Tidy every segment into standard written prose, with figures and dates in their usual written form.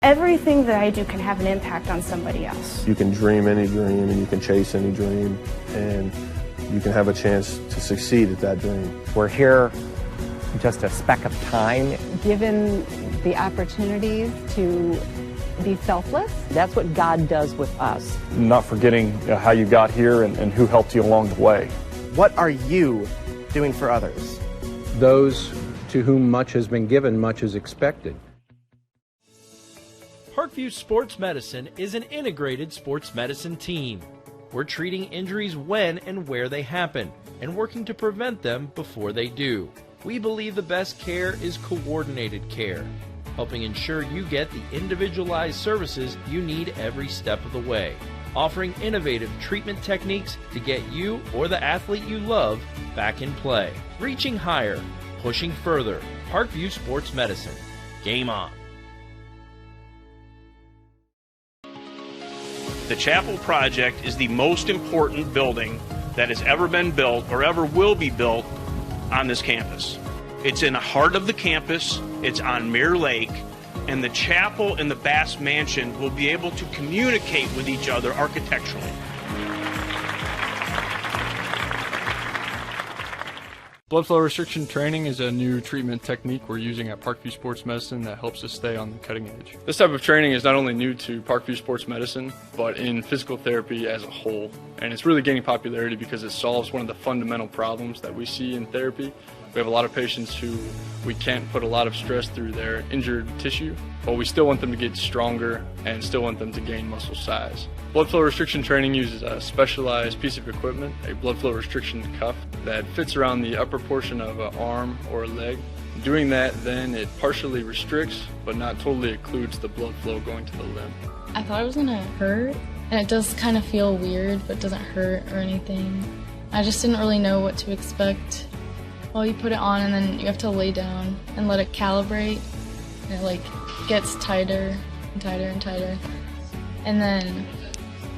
Everything that I do can have an impact on somebody else. You can dream any dream and you can chase any dream, and you can have a chance to succeed at that dream. We're here just a speck of time. Given the opportunities to be selfless. That's what God does with us. Not forgetting how you got here and who helped you along the way. What are you doing for others? Those to whom much has been given, much is expected. Parkview Sports Medicine is an integrated sports medicine team. We're treating injuries when and where they happen and working to prevent them before they do. We believe the best care is coordinated care, helping ensure you get the individualized services you need every step of the way, offering innovative treatment techniques to get you or the athlete you love back in play. Reaching higher, pushing further. Parkview Sports Medicine. Game on. The Chapel Project is the most important building that has ever been built or ever will be built on this campus. It's in the heart of the campus, it's on Mirror Lake, and the chapel and the Bass Mansion will be able to communicate with each other architecturally. Blood flow restriction training is a new treatment technique we're using at Parkview Sports Medicine that helps us stay on the cutting edge. This type of training is not only new to Parkview Sports Medicine, but in physical therapy as a whole. And it's really gaining popularity because it solves one of the fundamental problems that we see in therapy. We have a lot of patients who we can't put a lot of stress through their injured tissue, but we still want them to get stronger and still want them to gain muscle size. Blood flow restriction training uses a specialized piece of equipment, a blood flow restriction cuff, that fits around the upper portion of an arm or a leg. Doing that, then it partially restricts, but not totally occludes the blood flow going to the limb. I thought it was gonna hurt, and it does kind of feel weird, but doesn't hurt or anything. I just didn't really know what to expect. Well, you put it on and then you have to lay down and let it calibrate. And it gets tighter and tighter and tighter. And then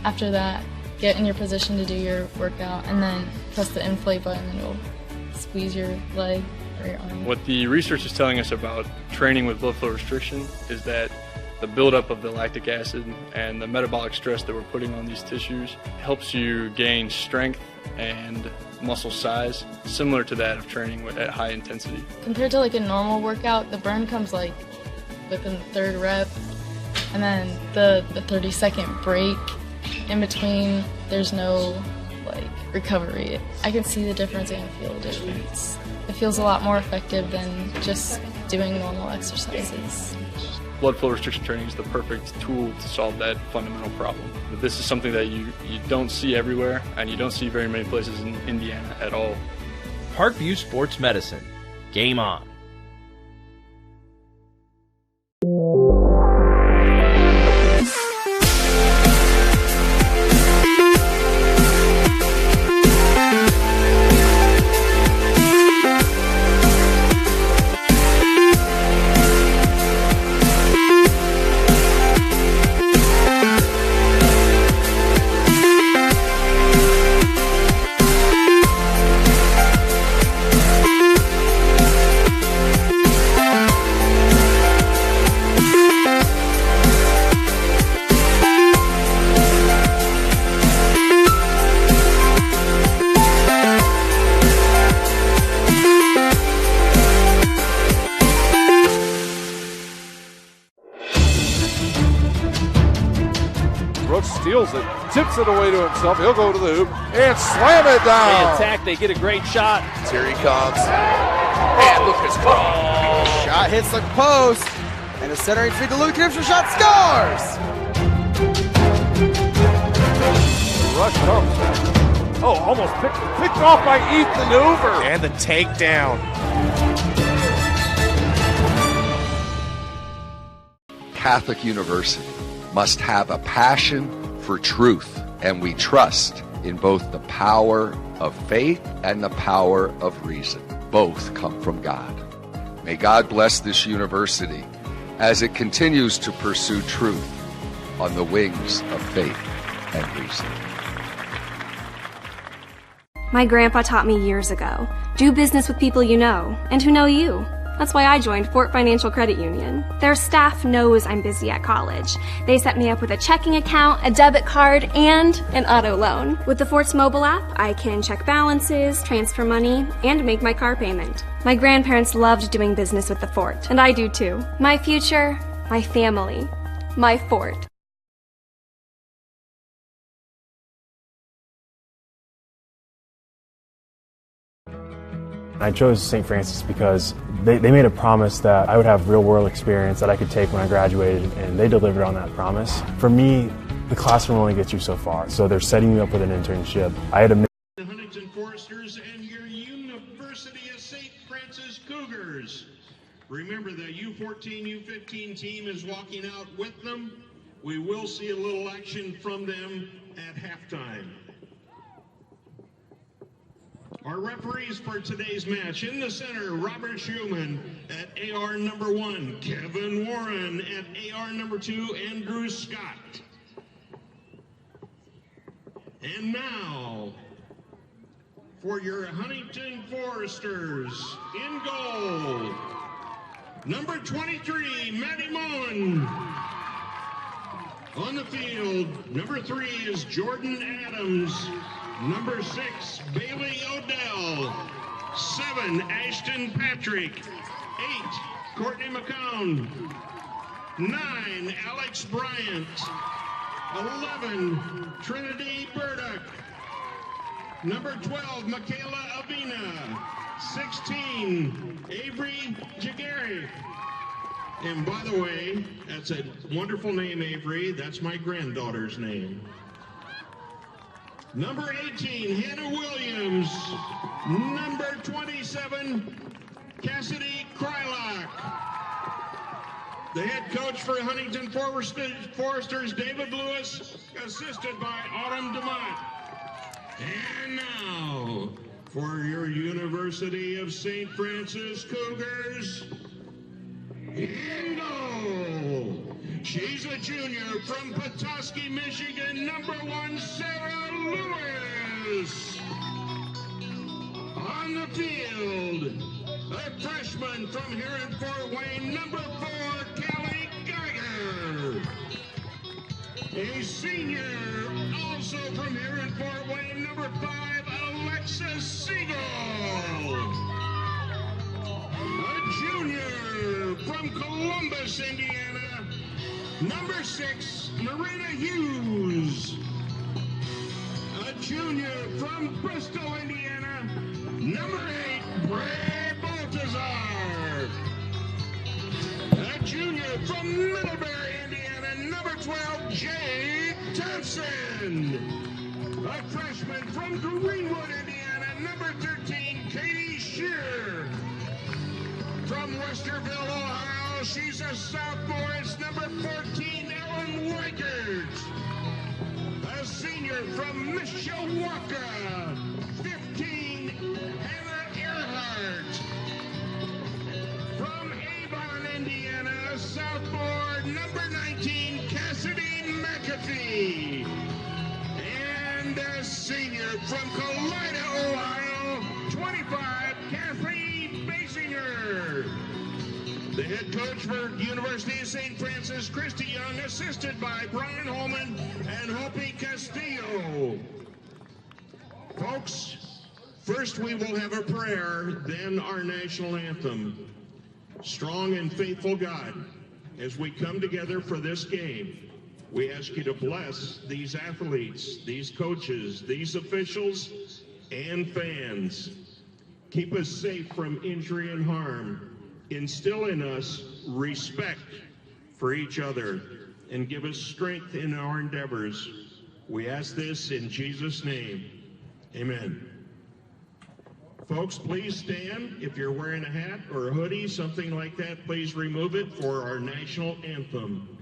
after that, get in your position to do your workout and then press the inflate button and it'll squeeze your leg or your arm. What the research is telling us about training with blood flow restriction is that the buildup of the lactic acid and the metabolic stress that we're putting on these tissues helps you gain strength and muscle size, similar to that of training at high intensity. Compared to a normal workout, the burn comes within the third rep, and then the 30-second break in between, there's no recovery. I can see the difference and feel the difference. It feels a lot more effective than just doing normal exercises. Blood flow restriction training is the perfect tool to solve that fundamental problem. But this is something that you don't see everywhere, and you don't see very many places in Indiana at all. Parkview Sports Medicine. Game on. Steals it, tips it away to himself. He'll go to the hoop and slam it down. They attack, they get a great shot. Here he comes. And Lucas Crawl. Shot hits the post. And a centering feed to Luke Gibson. Shot scores. The rush comes. Oh, almost picked off by Ethan Hoover. And the takedown. Catholic University must have a passion for truth, and we trust in both the power of faith and the power of reason. Both come from God. May God bless this university as it continues to pursue truth on the wings of faith and reason. My grandpa taught me years ago, do business with people you know and who know you. That's why I joined Fort Financial Credit Union. Their staff knows I'm busy at college. They set me up with a checking account, a debit card, and an auto loan. With the Fort's mobile app, I can check balances, transfer money, and make my car payment. My grandparents loved doing business with the Fort, and I do too. My future, my family, my Fort. I chose St. Francis because they made a promise that I would have real-world experience that I could take when I graduated, and they delivered on that promise. For me, the classroom only gets you so far, so they're setting me up with an internship. I had a Huntington Foresters and your University of St. Francis Cougars. Remember, the U14, U15 team is walking out with them. We will see a little action from them at halftime. Our referees for today's match: in the center, Robert Schumann at AR number 1, Kevin Warren at AR number 2, Andrew Scott. And now, for your Huntington Foresters, in goal, number 23, Matty Mullen. On the field, number 3 is Jordan Adams. Number 6, Bailey Odell. 7, Ashton Patrick. 8, Courtney McCown. 9, Alex Bryant. 11, Trinity Burdock. Number 12, Michaela Avina. 16, Avery Jagari. And by the way, that's a wonderful name, Avery. That's my granddaughter's name. Number 18, Hannah Williams. Number 27, Cassidy Krylock. The head coach for Huntington Foresters, David Lewis, assisted by Autumn DeMott. And now, for your University of St. Francis Cougars, in goal, she's a junior from Petoskey, Michigan, number 1, Sarah Lewis. On the field, a freshman from here in Fort Wayne, number 4, Callie Geiger. A senior, also from here in Fort Wayne, number 5, Alexis Siegel. A junior from Columbus, Indiana, number 6, Marina Hughes. A junior from Bristol, Indiana, number 8, Bray Baltazar. A junior from Middlebury, Indiana, number 12, Jade Thompson. A freshman from Greenwood, Indiana, number 13, Katie Shear. From Westerville, Ohio, she's a sophomore. It's number 14, Ellen Weichert. A senior from Mishawaka, 15, Hannah Earhart. From Avon, Indiana, a sophomore, number 19, Cassidy McAfee. And a senior from Colida, Ohio, 25, Kathleen Basinger. The head coach for University of St. Francis, Christy Young, assisted by Brian Holman and Hopi Castillo. Folks, first we will have a prayer, then our national anthem. Strong and faithful God, as we come together for this game, we ask you to bless these athletes, these coaches, these officials, and fans. Keep us safe from injury and harm. Instill in us respect for each other and give us strength in our endeavors. We ask this in Jesus' name. Amen. Folks, please stand. If you're wearing a hat or a hoodie, something like that, please remove it for our national anthem.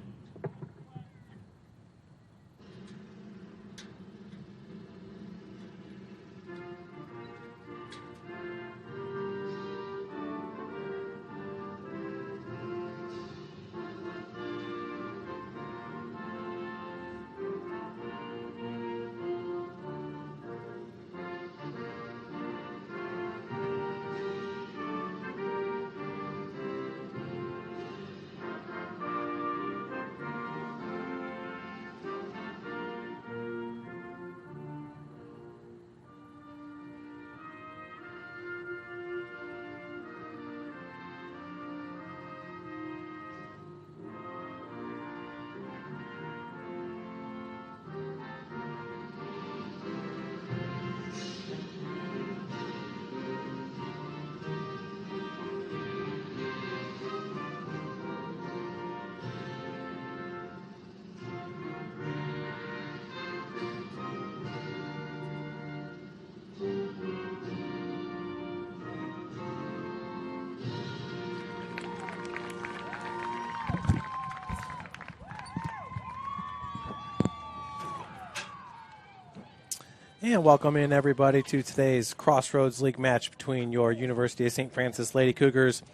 And welcome in, everybody, to today's Crossroads League match between your University of St. Francis Lady Cougars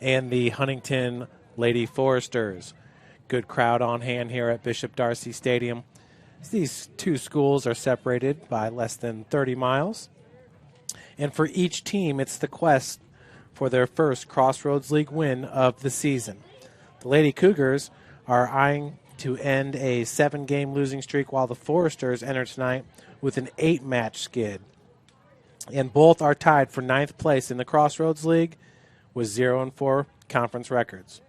and the Huntington Lady Foresters. Good crowd on hand here at Bishop Darcy Stadium. These two schools are separated by less than 30 miles. And for each team, it's the quest for their first Crossroads League win of the season. The Lady Cougars are eyeing to end a 7-game losing streak, while the Foresters enter tonight with an 8-match skid. And both are tied for 9th place in the Crossroads League with 0-4 conference records.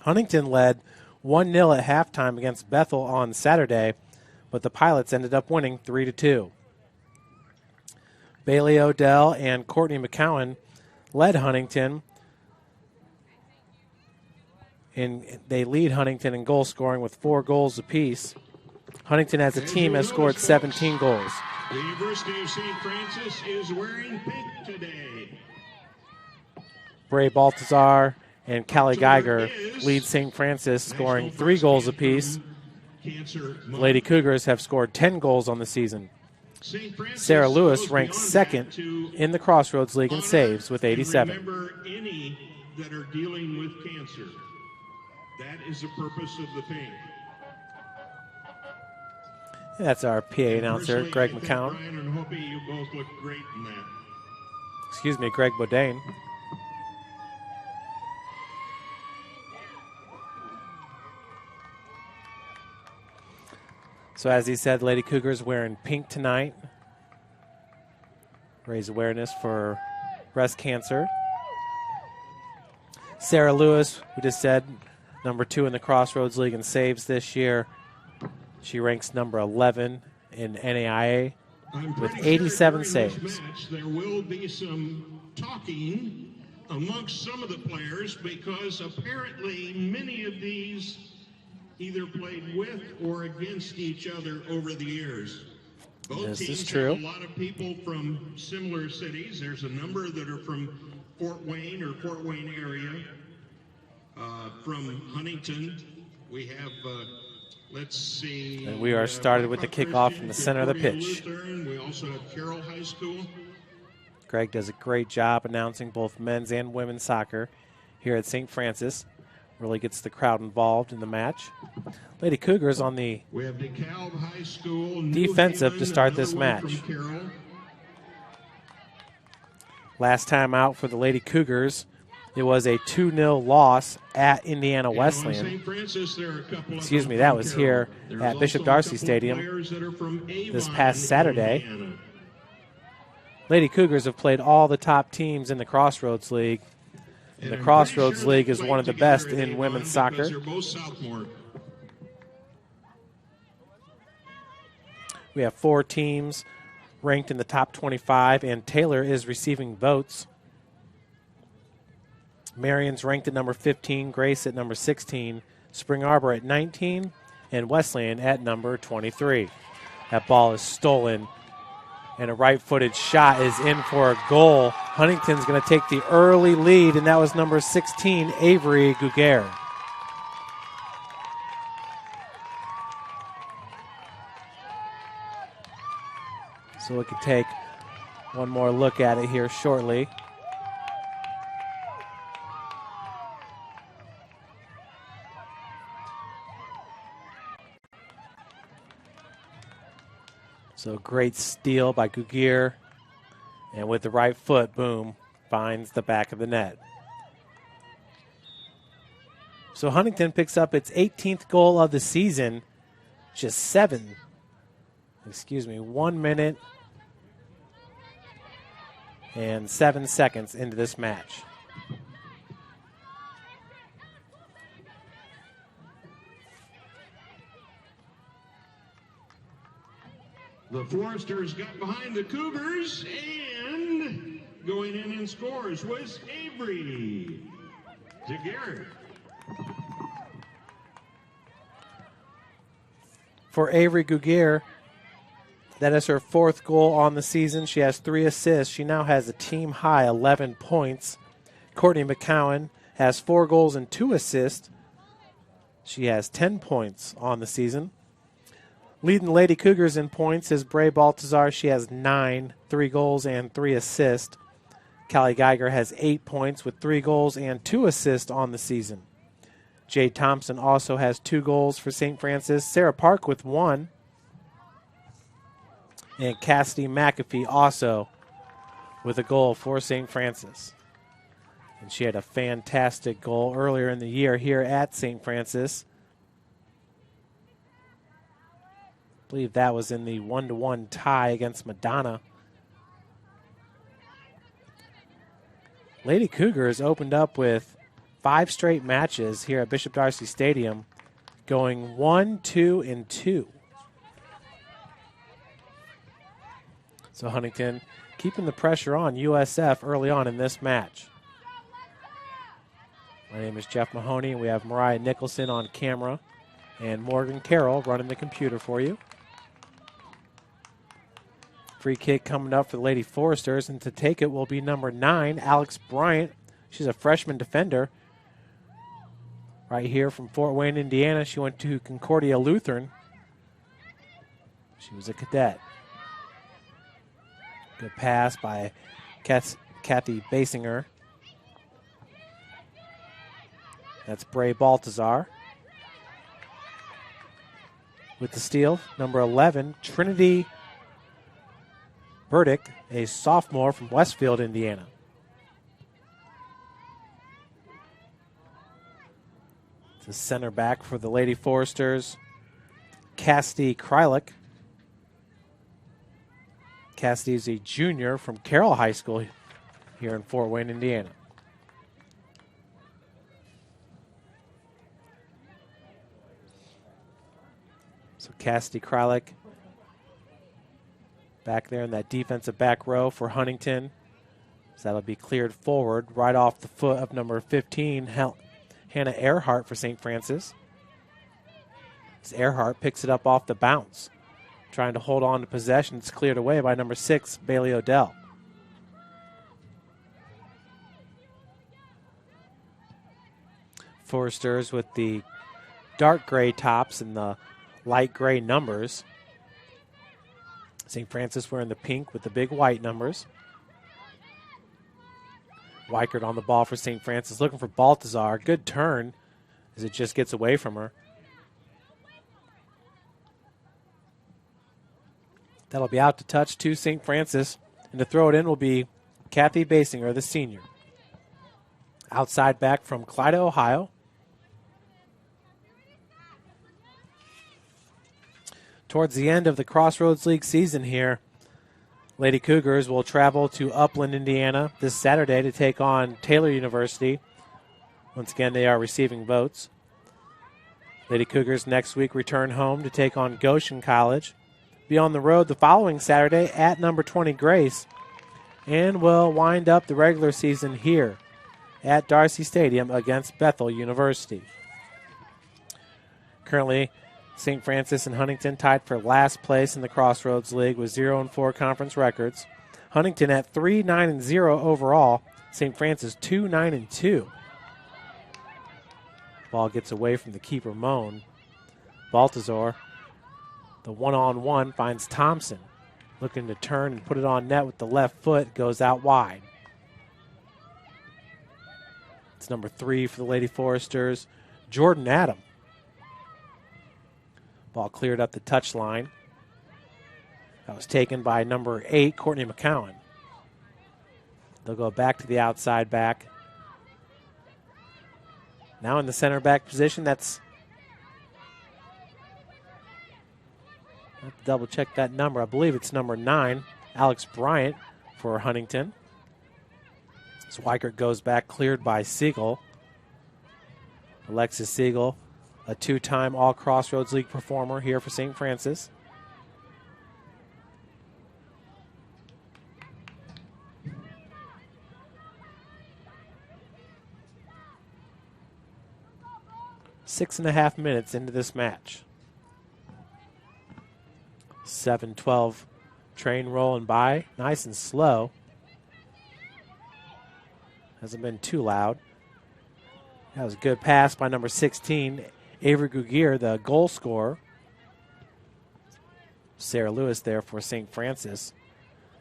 Huntington led 1-0 at halftime against Bethel on Saturday, but the Pilots ended up winning 3-2. Bailey Odell and Courtney McCowan led Huntington, and they lead Huntington in goal scoring with 4 goals apiece. Huntington as a team has scored 17 goals. The University of St. Francis is wearing pink today. Bray Baltazar and Callie Geiger lead St. Francis, scoring 3 goals apiece. The Lady Cougars have scored 10 goals on the season. Sarah Lewis ranks second in the Crossroads League in saves with 87. Remember any that are dealing with cancer. That is the purpose of the pink. That's our PA announcer, Greg McCown. Brian and Hopi, you both look great in that. Excuse me, Greg Bodine. So as he said, Lady Cougars wearing pink tonight. Raise awareness for breast cancer. Sarah Lewis, we just said, number 2 in the Crossroads League in saves this year. She ranks number 11 in NAIA with 87 saves. There will be some talking amongst some of the players because apparently many of these either played with or against each other over the years. Both this teams is true. have a lot of people from similar cities. There's a number that are from Fort Wayne or Fort Wayne area. From Huntington, we have, let's see. And we are started with the kickoff from the center of the pitch. We also have Carroll High School. Greg does a great job announcing both men's and women's soccer here at St. Francis. Really gets the crowd involved in the match. Lady Cougars on the defensive to start this match. Last time out for the Lady Cougars, it was a 2-0 loss at Indiana Wesleyan. Excuse me, that was here at Bishop Darcy Stadium this past Saturday. Lady Cougars have played all the top teams in the Crossroads League. And the Crossroads League is one of the best in women's soccer. We have 4 teams ranked in the top 25, and Taylor is receiving votes. Marion's ranked at number 15, Grace at number 16, Spring Arbor at 19, and Wesleyan at number 23. That ball is stolen, and a right-footed shot is in for a goal. Huntington's going to take the early lead, and that was number 16, Avery Guguer. So we can take one more look at it here shortly. So great steal by Guguer. And with the right foot, boom, finds the back of the net. So Huntington picks up its 18th goal of the season, just 1 minute and 7 seconds into this match. The Foresters got behind the Cougars, and going in and scores was Avery Guguer. For Avery Guguer, that is her 4th goal on the season. She has 3 assists. She now has a team-high 11 points. Courtney McCowan has 4 goals and 2 assists. She has 10 points on the season. Leading the Lady Cougars in points is Bray Baltazar. She has 9, 3 goals and 3 assists. Callie Geiger has 8 points with 3 goals and 2 assists on the season. Jade Thompson also has 2 goals for St. Francis. Sarah Park with 1. And Cassidy McAfee also with a goal for St. Francis. And she had a fantastic goal earlier in the year here at St. Francis. I believe that was in the 1-1 tie against Madonna. Lady Cougars opened up with 5 straight matches here at Bishop Darcy Stadium, going 1-2-2. So Huntington keeping the pressure on USF early on in this match. My name is Jeff Mahoney, and we have Mariah Nicholson on camera and Morgan Carroll running the computer for you. Free kick coming up for the Lady Foresters, and to take it will be number 9, Alex Bryant. She's a freshman defender. Right here from Fort Wayne, Indiana. She went to Concordia Lutheran. She was a cadet. Good pass by Kathy Basinger. That's Bray Baltazar. With the steal, number 11, Trinity Burdick, a sophomore from Westfield, Indiana. The center back for the Lady Foresters, Cassidy Krylik. Cassidy is a junior from Carroll High School here in Fort Wayne, Indiana. So Cassidy Krylik back there in that defensive back row for Huntington. So that'll be cleared forward right off the foot of number 15, Hannah Earhart for St. Francis. As Earhart picks it up off the bounce. Trying to hold on to possession. It's cleared away by number 6, Bailey Odell. Foresters with the dark gray tops and the light gray numbers. St. Francis wearing the pink with the big white numbers. Weichert on the ball for St. Francis, looking for Baltazar. Good turn as it just gets away from her. That'll be out to touch to St. Francis. And to throw it in will be Kathy Basinger, the senior. Outside back from Clyde, Ohio. Towards the end of the Crossroads League season here, Lady Cougars will travel to Upland, Indiana this Saturday to take on Taylor University. Once again, they are receiving votes. Lady Cougars next week return home to take on Goshen College. Be on the road the following Saturday at number 20 Grace, and will wind up the regular season here at Darcy Stadium against Bethel University. Currently, St. Francis and Huntington tied for last place in the Crossroads League with 0-4 conference records. Huntington at 3-9-0 overall. St. Francis 2-9-2. Ball gets away from the keeper, Moan. Baltazar, the one-on-one, finds Thompson. Looking to turn and put it on net with the left foot. Goes out wide. It's number 3 for the Lady Foresters, Jordan Adam. Ball cleared up the touchline. That was taken by number 8, Courtney McCowan. They'll go back to the outside back. Now in the center back position, that's... I have to double check that number. I believe it's number 9, Alex Bryant for Huntington. Weichert goes back, cleared by Siegel. Alexis Siegel, a 2-time All-Crossroads League performer here for St. Francis. Six and a half minutes into this match. 7-12 train rolling by, nice and slow. Hasn't been too loud. That was a good pass by number 16, Avery Gugier, the goal scorer. Sarah Lewis there for St. Francis.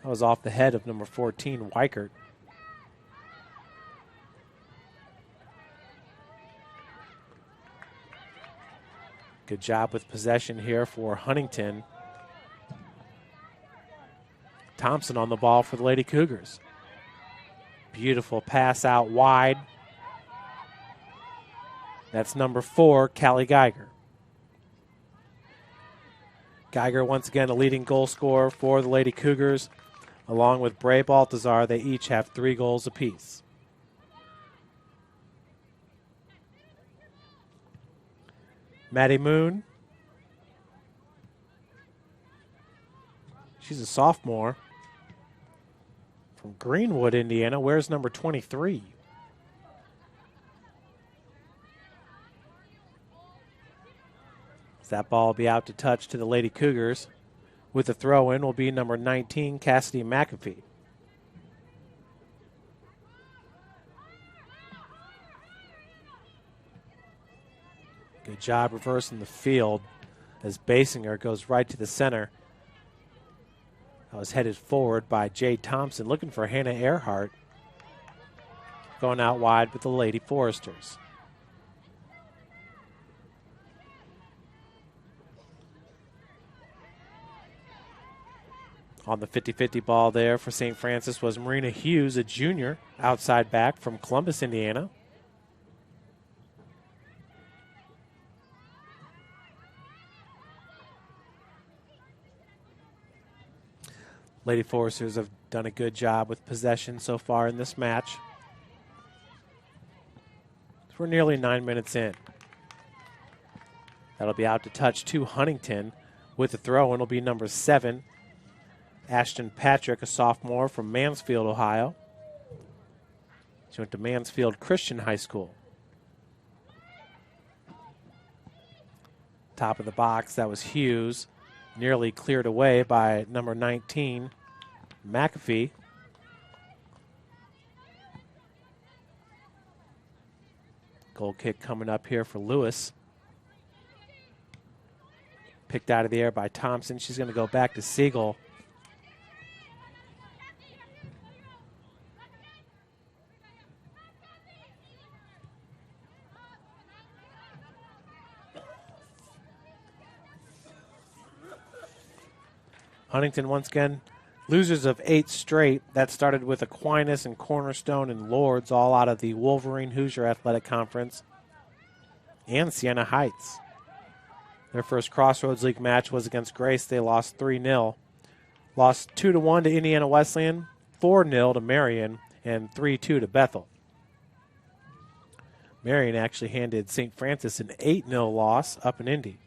That was off the head of number 14, Weichert. Good job with possession here for Huntington. Thompson on the ball for the Lady Cougars. Beautiful pass out wide. That's number 4, Callie Geiger. Geiger once again a leading goal scorer for the Lady Cougars. Along with Bray Baltazar, they each have 3 goals apiece. Maddie Moon. She's a sophomore from Greenwood, Indiana. Where's number 23? That ball will be out to touch to the Lady Cougars. With the throw-in will be number 19, Cassidy McAfee. Good job reversing the field as Basinger goes right to the center. That was headed forward by Jay Thompson, looking for Hannah Earhart. Going out wide with the Lady Foresters. On the 50-50 ball there for St. Francis was Marina Hughes, a junior, outside back from Columbus, Indiana. Lady Foresters have done a good job with possession so far in this match. So we're nearly 9 minutes in. That'll be out to touch to Huntington. With the throw, and will be number 7, Ashton Patrick, a sophomore from Mansfield, Ohio. She went to Mansfield Christian High School. Top of the box, that was Hughes. Nearly cleared away by number 19, McAfee. Goal kick coming up here for Lewis. Picked out of the air by Thompson. She's going to go back to Siegel. Huntington once again, losers of 8 straight. That started with Aquinas and Cornerstone and Lords, all out of the Wolverine Hoosier Athletic Conference, and Siena Heights. Their first Crossroads League match was against Grace. They lost 3-0. Lost 2-1 to Indiana Wesleyan, 4-0 to Marion, and 3-2 to Bethel. Marion actually handed St. Francis an 8-0 loss up in Indy.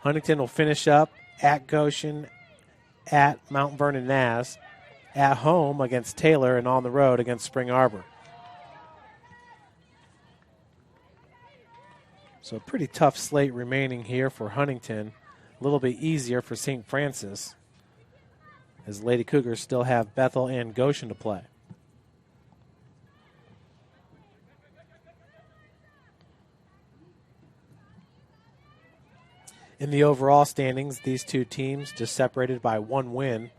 Huntington will finish up at Goshen, at Mount Vernon Naz, at home against Taylor, and on the road against Spring Arbor. So a pretty tough slate remaining here for Huntington. A little bit easier for St. Francis, as Lady Cougars still have Bethel and Goshen to play. In the overall standings, these two teams just separated by 1 win.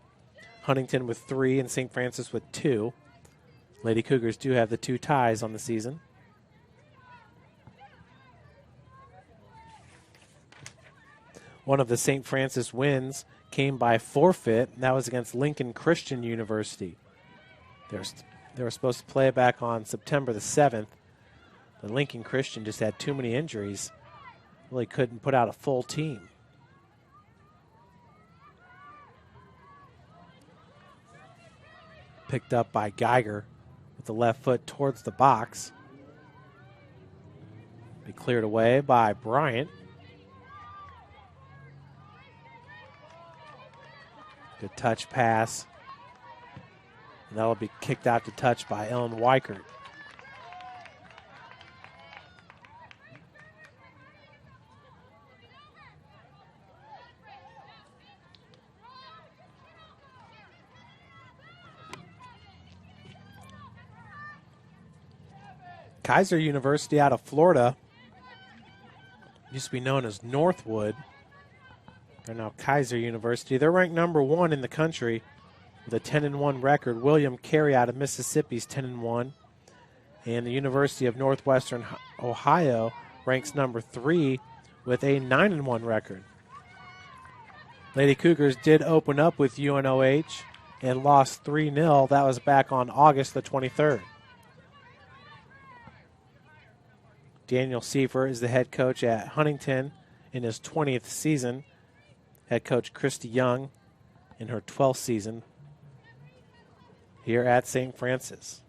Huntington with 3 and St. Francis with 2. Lady Cougars do have the 2 ties on the season. One of the St. Francis wins came by forfeit, and that was against Lincoln Christian University. They were supposed to play back on September the 7th, but Lincoln Christian just had too many injuries. Really couldn't put out a full team. Picked up by Geiger with the left foot towards the box. Be cleared away by Bryant. Good touch pass. And that'll be kicked out to touch by Ellen Weichert. Kaiser University out of Florida used to be known as Northwood. They're now Kaiser University. They're ranked number 1 in the country with a 10-1 record. William Carey out of Mississippi's 10-1. And the University of Northwestern Ohio ranks number 3 with a 9-1 record. Lady Cougars did open up with UNOH and lost 3-0. That was back on August the 23rd. Daniel Seifer is the head coach at Huntington in his 20th season. Head coach Christy Young in her 12th season here at St. Francis.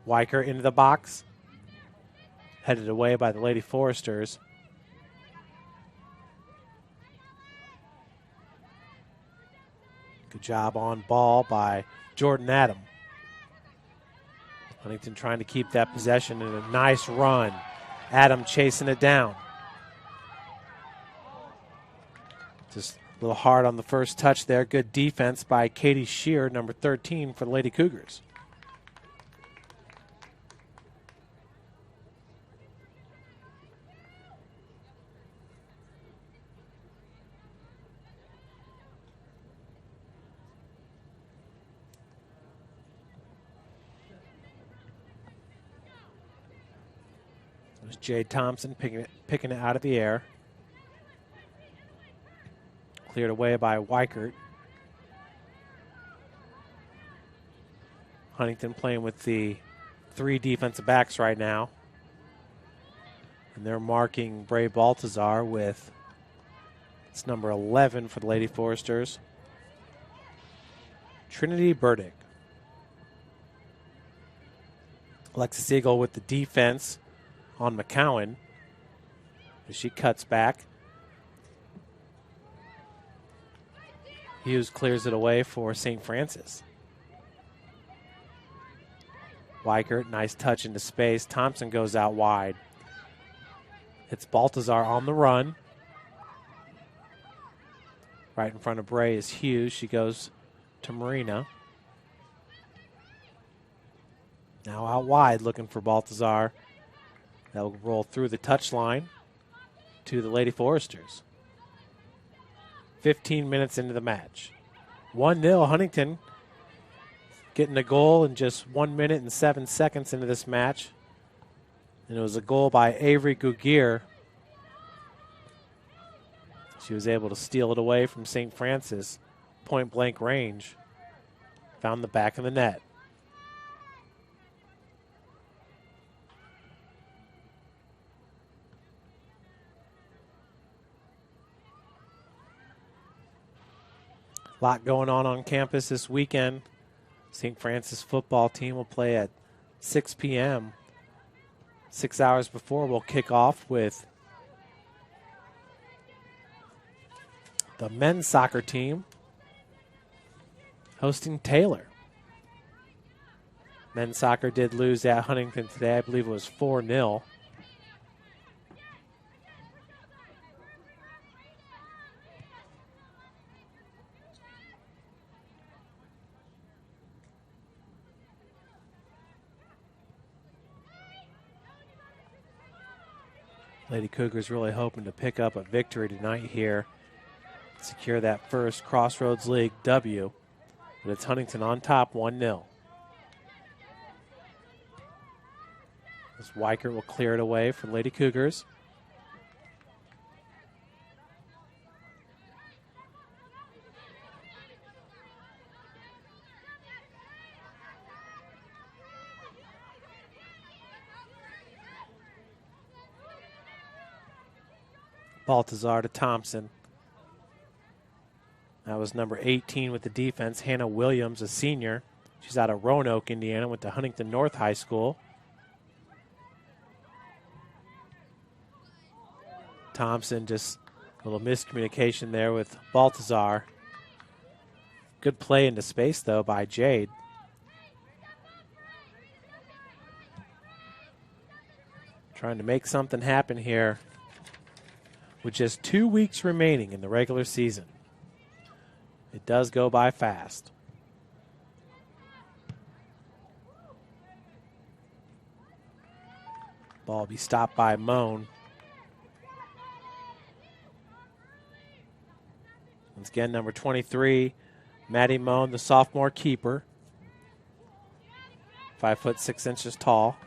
Weicker into the box, headed away by the Lady Foresters. Good job on ball by Jordan Adam. Huntington trying to keep that possession and a nice run. Adam chasing it down. Just a little hard on the first touch there. Good defense by Katie Shear, number 13 for the Lady Cougars. There's Jade Thompson picking it out of the air. Cleared away by Weichert. Huntington playing with the 3 defensive backs right now. And they're marking Bray Baltazar with, it's number 11 for the Lady Foresters, Trinity Burdick. Alexis Eagle with the defense on McCowan as she cuts back. Hughes clears it away for St. Francis. Weichert, nice touch into space. Thompson goes out wide. It's Baltazar on the run. Right in front of Bray is Hughes. She goes to Marina. Now out wide looking for Baltazar. That'll roll through the touchline to the Lady Foresters. 15 minutes into the match. 1-0 Huntington getting a goal in just 1 minute and 7 seconds into this match. And it was a goal by Avery Gugier. She was able to steal it away from St. Francis. Point blank range. Found the back of the net. A lot going on campus this weekend. St. Francis football team will play at 6 p.m. 6 hours before we'll kick off with the men's soccer team hosting Taylor. Men's soccer did lose at Huntington today. I believe it was 4-0. Lady Cougars really hoping to pick up a victory tonight here, secure that first Crossroads League W. But it's Huntington on top, 1-0. This Weichert will clear it away for Lady Cougars. Baltazar to Thompson. That was number 18 with the defense, Hannah Williams, a senior. She's out of Roanoke, Indiana, went to Huntington North High School. Thompson, just a little miscommunication there with Baltazar. Good play into space, though, by Jade. Trying to make something happen here with just 2 weeks remaining in the regular season. It does go by fast. Ball will be stopped by Moan. Once again, number 23, Maddie Moan, the sophomore keeper. 5'6" tall.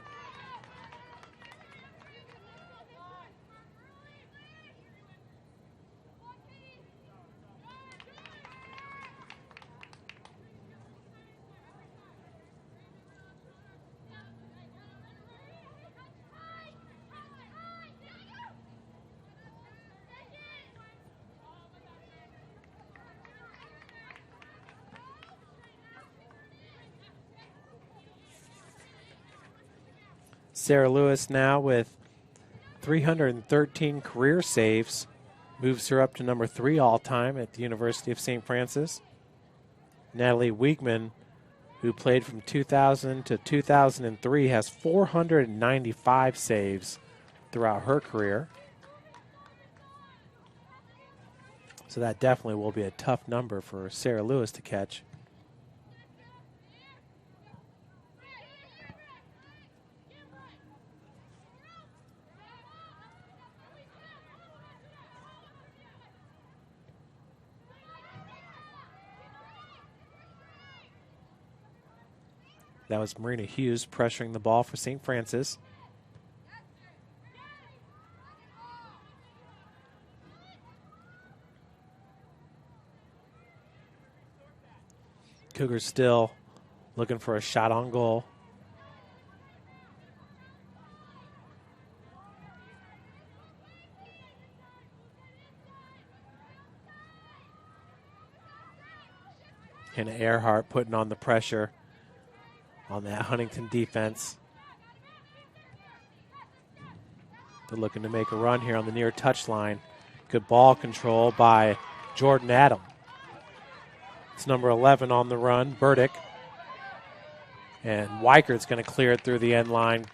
Sarah Lewis now with 313 career saves, moves her up to number 3 all-time at the University of St. Francis. Natalie Wiegman, who played from 2000 to 2003, has 495 saves throughout her career. So that definitely will be a tough number for Sarah Lewis to catch. That was Marina Hughes pressuring the ball for St. Francis. Cougars still looking for a shot on goal. And Earhart putting on the pressure on that Huntington defense. They're looking to make a run here on the near touchline. Good ball control by Jordan Adam. It's number 11 on the run, Burdick. And Weichert's going to clear it through the end line.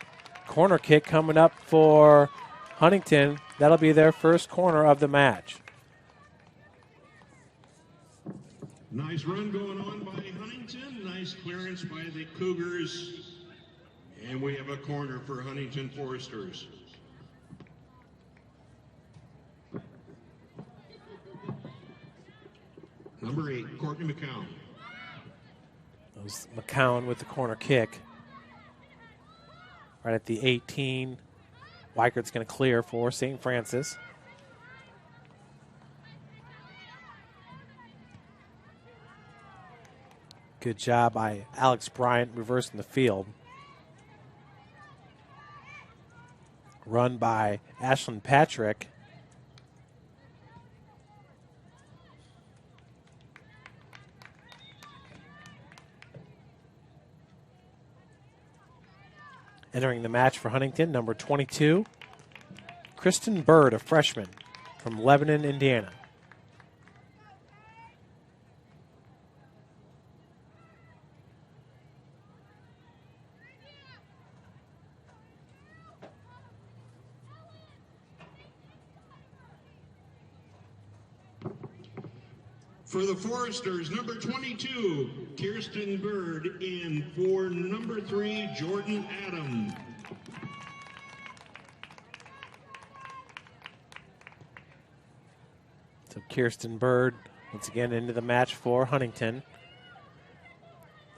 Corner kick coming up for Huntington. That'll be their first corner of the match. Nice run going on by Huntington. Nice clearance by the Cougars. And we have a corner for Huntington Foresters. Number 8, Courtney McCown. That was McCown with the corner kick. Right at the 18. Weichert's going to clear for St. Francis. Good job by Alex Bryant reversing the field. Run by Ashlyn Patrick. Entering the match for Huntington, number 22, Kristen Bird, a freshman from Lebanon, Indiana. For the Foresters, number 22, Kirsten Bird, in for number 3, Jordan Adam. So Kirsten Bird, once again, into the match for Huntington.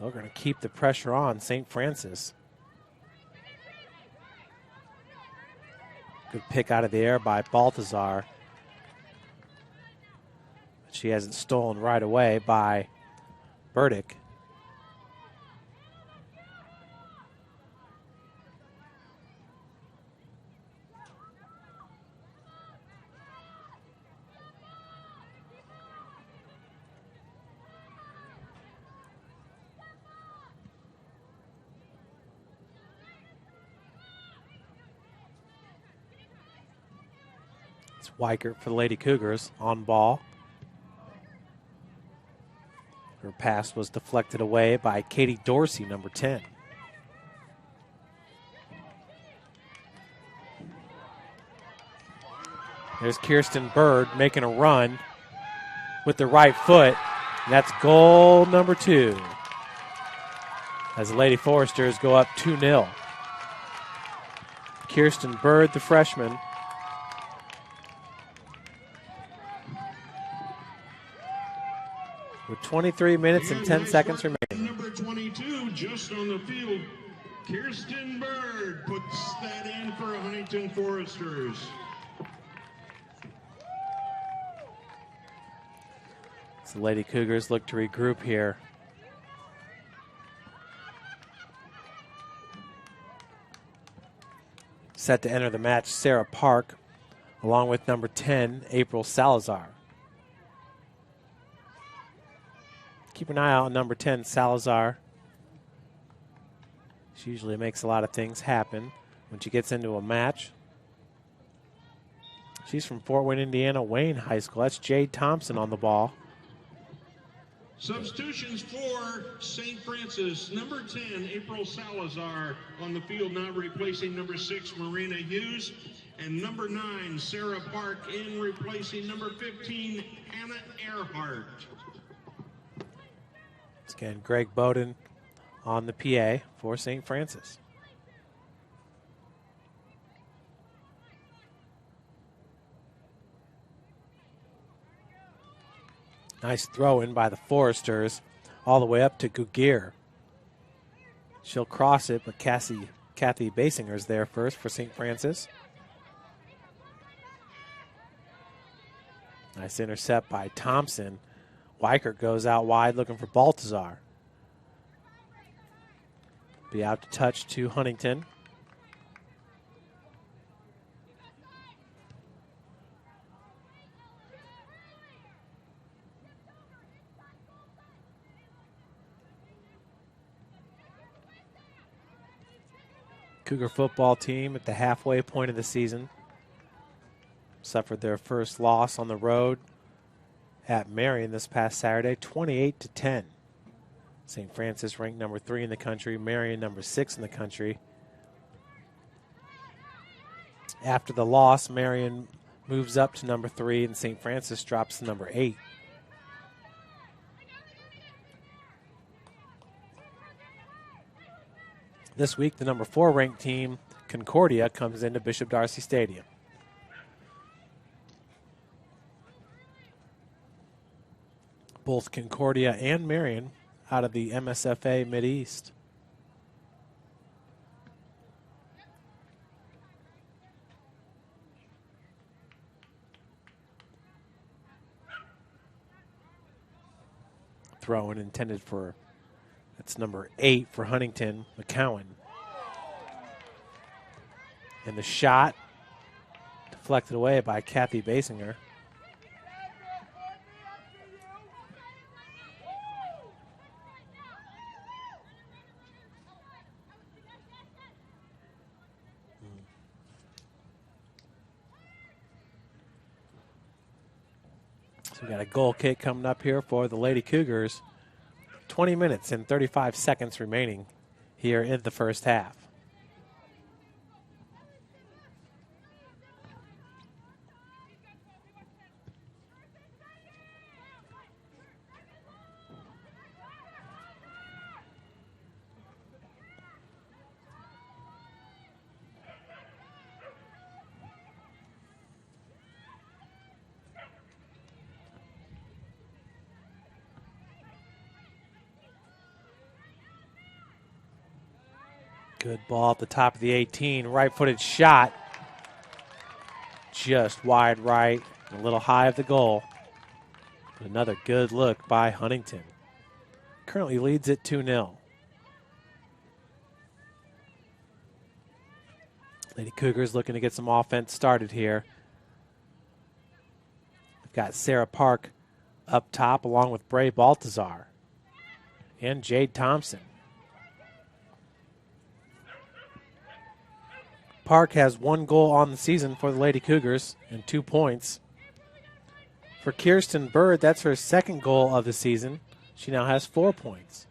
They're going to keep the pressure on St. Francis. Good pick out of the air by Baltazar. She hasn't stolen right away by Burdick. It's Weichert for the Lady Cougars on ball. Her pass was deflected away by Katie Dorsey, number 10. There's Kirsten Bird making a run with the right foot. And that's goal number 2. As the Lady Foresters go up 2-0. Kirsten Bird, the freshman. With 23 minutes and 10 seconds remaining. Number 22, just on the field, Kirsten Bird puts that in for Huntington Foresters. So the Lady Cougars look to regroup here. Set to enter the match, Sarah Park, along with number 10, April Salazar. Keep an eye out on number 10, Salazar. She usually makes a lot of things happen when she gets into a match. She's from Fort Wayne, Indiana, Wayne High School. That's Jade Thompson on the ball. Substitutions for St. Francis. Number 10, April Salazar on the field, now replacing number 6, Marina Hughes. And number 9, Sarah Park in, replacing number 15, Hannah Earhart. Again, Greg Bowden on the PA for St. Francis. Nice throw in by the Foresters all the way up to Gugir. She'll cross it, but Kathy Basinger's there first for St. Francis. Nice intercept by Thompson. Weichert goes out wide looking for Baltazar. Be out to touch to Huntington. Cougar football team at the halfway point of the season suffered their first loss on the road at Marion this past Saturday, 28-10. St. Francis ranked number 3 in the country, Marion number 6 in the country. After the loss, Marion moves up to number 3 and St. Francis drops to number 8. This week, the number 4 ranked team, Concordia, comes into Bishop Darcy Stadium. Both Concordia and Marion out of the MSFA Mid-East. Throw-in intended for, that's number 8 for Huntington, McCowan. And the shot deflected away by Kathy Basinger. So we got a goal kick coming up here for the Lady Cougars. 20 minutes and 35 seconds remaining here in the first half. Good ball at the top of the 18. Right-footed shot. Just wide right. A little high of the goal. But another good look by Huntington. Currently leads it 2-0. Lady Cougars looking to get some offense started here. We've got Sarah Park up top along with Bray Baltazar and Jade Thompson. Park has 1 goal on the season for the Lady Cougars and 2 points. For Kirsten Bird, that's her 2nd goal of the season. She now has 4 points.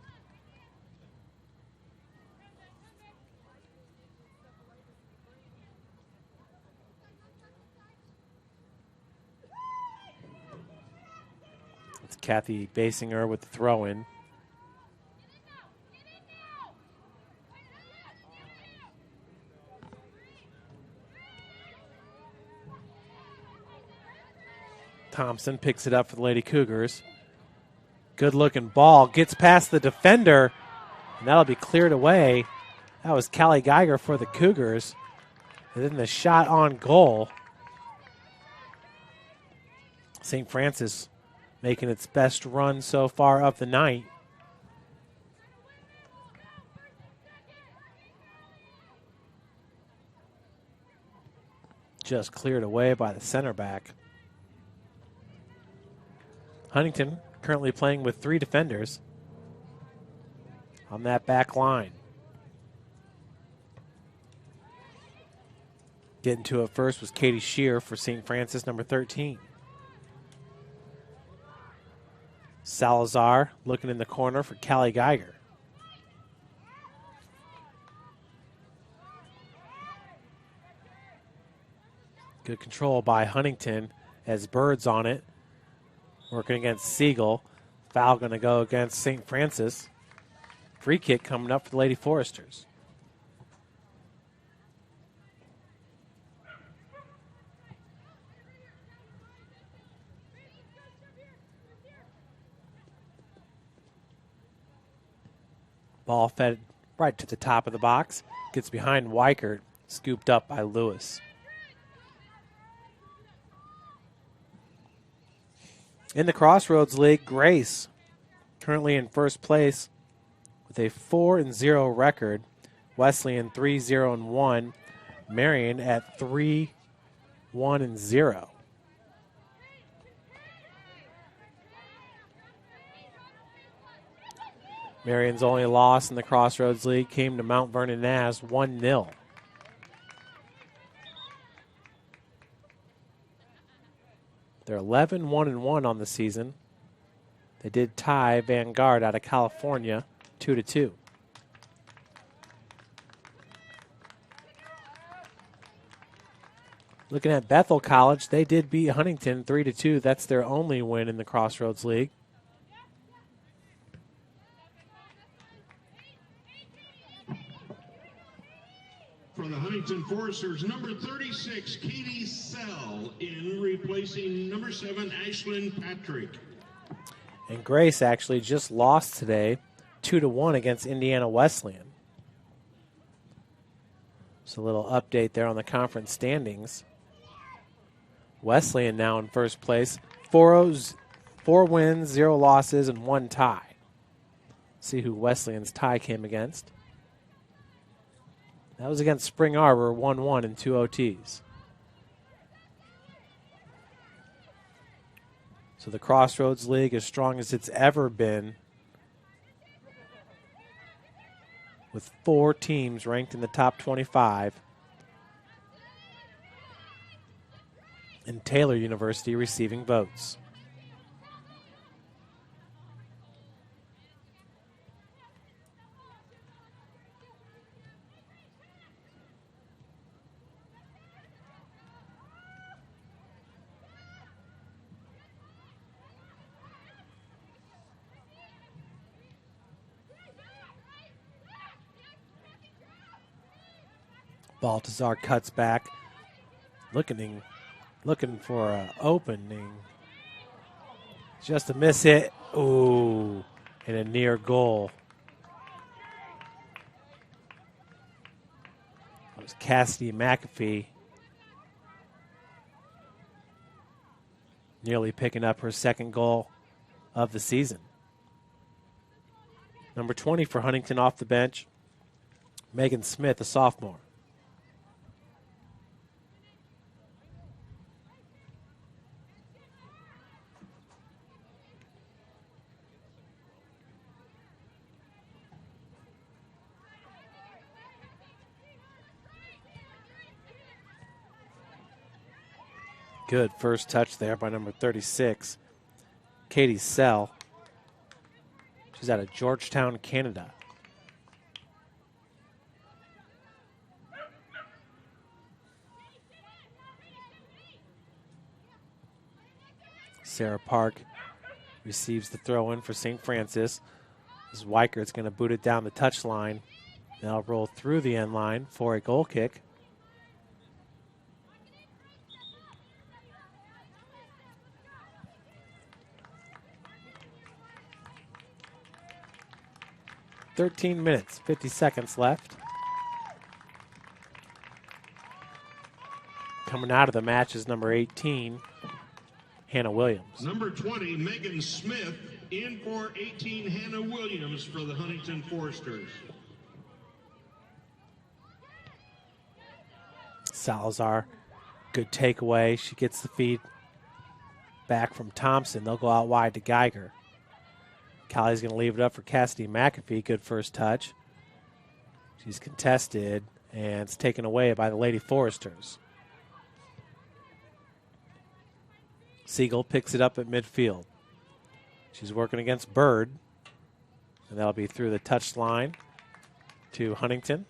It's Kathy Basinger with the throw-in. Thompson picks it up for the Lady Cougars. Good looking ball. Gets past the defender, and that'll be cleared away. That was Callie Geiger for the Cougars. And then the shot on goal. St. Francis making its best run so far of the night. Just cleared away by the center back. Huntington currently playing with 3 defenders on that back line. Getting to it first was Katie Shear for St. Francis, number 13. Salazar looking in the corner for Callie Geiger. Good control by Huntington as Bird's on it. Working against Siegel. Foul going to go against St. Francis. Free kick coming up for the Lady Foresters. Ball fed right to the top of the box. Gets behind Weichert. Scooped up by Lewis. In the Crossroads League, Grace currently in first place with a 4-0 record. Wesleyan 3-0-1. Marion at 3-1-0. Marion's only loss in the Crossroads League came to Mount Vernon Naz 1-0. They're 11-1-1 on the season. They did tie Vanguard out of California 2-2. Looking at Bethel College, they did beat Huntington 3-2. That's their only win in the Crossroads League. For the Huntington Foresters, number 36, Katie Sell, in replacing number 7, Ashlyn Patrick. And Grace actually just lost today 2-1 against Indiana Wesleyan. So a little update there on the conference standings. Wesleyan now in first place. 4 wins, 0 losses, and 1 tie. See who Wesleyan's tie came against. That was against Spring Arbor, 1-1 in 2 OTs. So the Crossroads League as strong as it's ever been, with 4 teams ranked in the top 25. And Taylor University receiving votes. Baltazar cuts back, looking for an opening. Just a miss hit. Ooh, and a near goal. It was Cassidy McAfee nearly picking up her second goal of the season. Number 20 for Huntington off the bench, Megan Smith, a sophomore. Good first touch there by number 36, Katie Sell. She's out of Georgetown, Canada. Sarah Park receives the throw in for St. Francis. This is Weichert's going to boot it down the touchline. Now roll through the end line for a goal kick. 13 minutes, 50 seconds left. Coming out of the match is number 18, Hannah Williams. Number 20, Megan Smith, in for 18, Hannah Williams for the Huntington Foresters. Salazar, good takeaway. She gets the feed back from Thompson. They'll go out wide to Geiger. Callie's going to leave it up for Cassidy McAfee. Good first touch. She's contested, and it's taken away by the Lady Foresters. Siegel picks it up at midfield. She's working against Bird, and that'll be through the touch line to Huntington.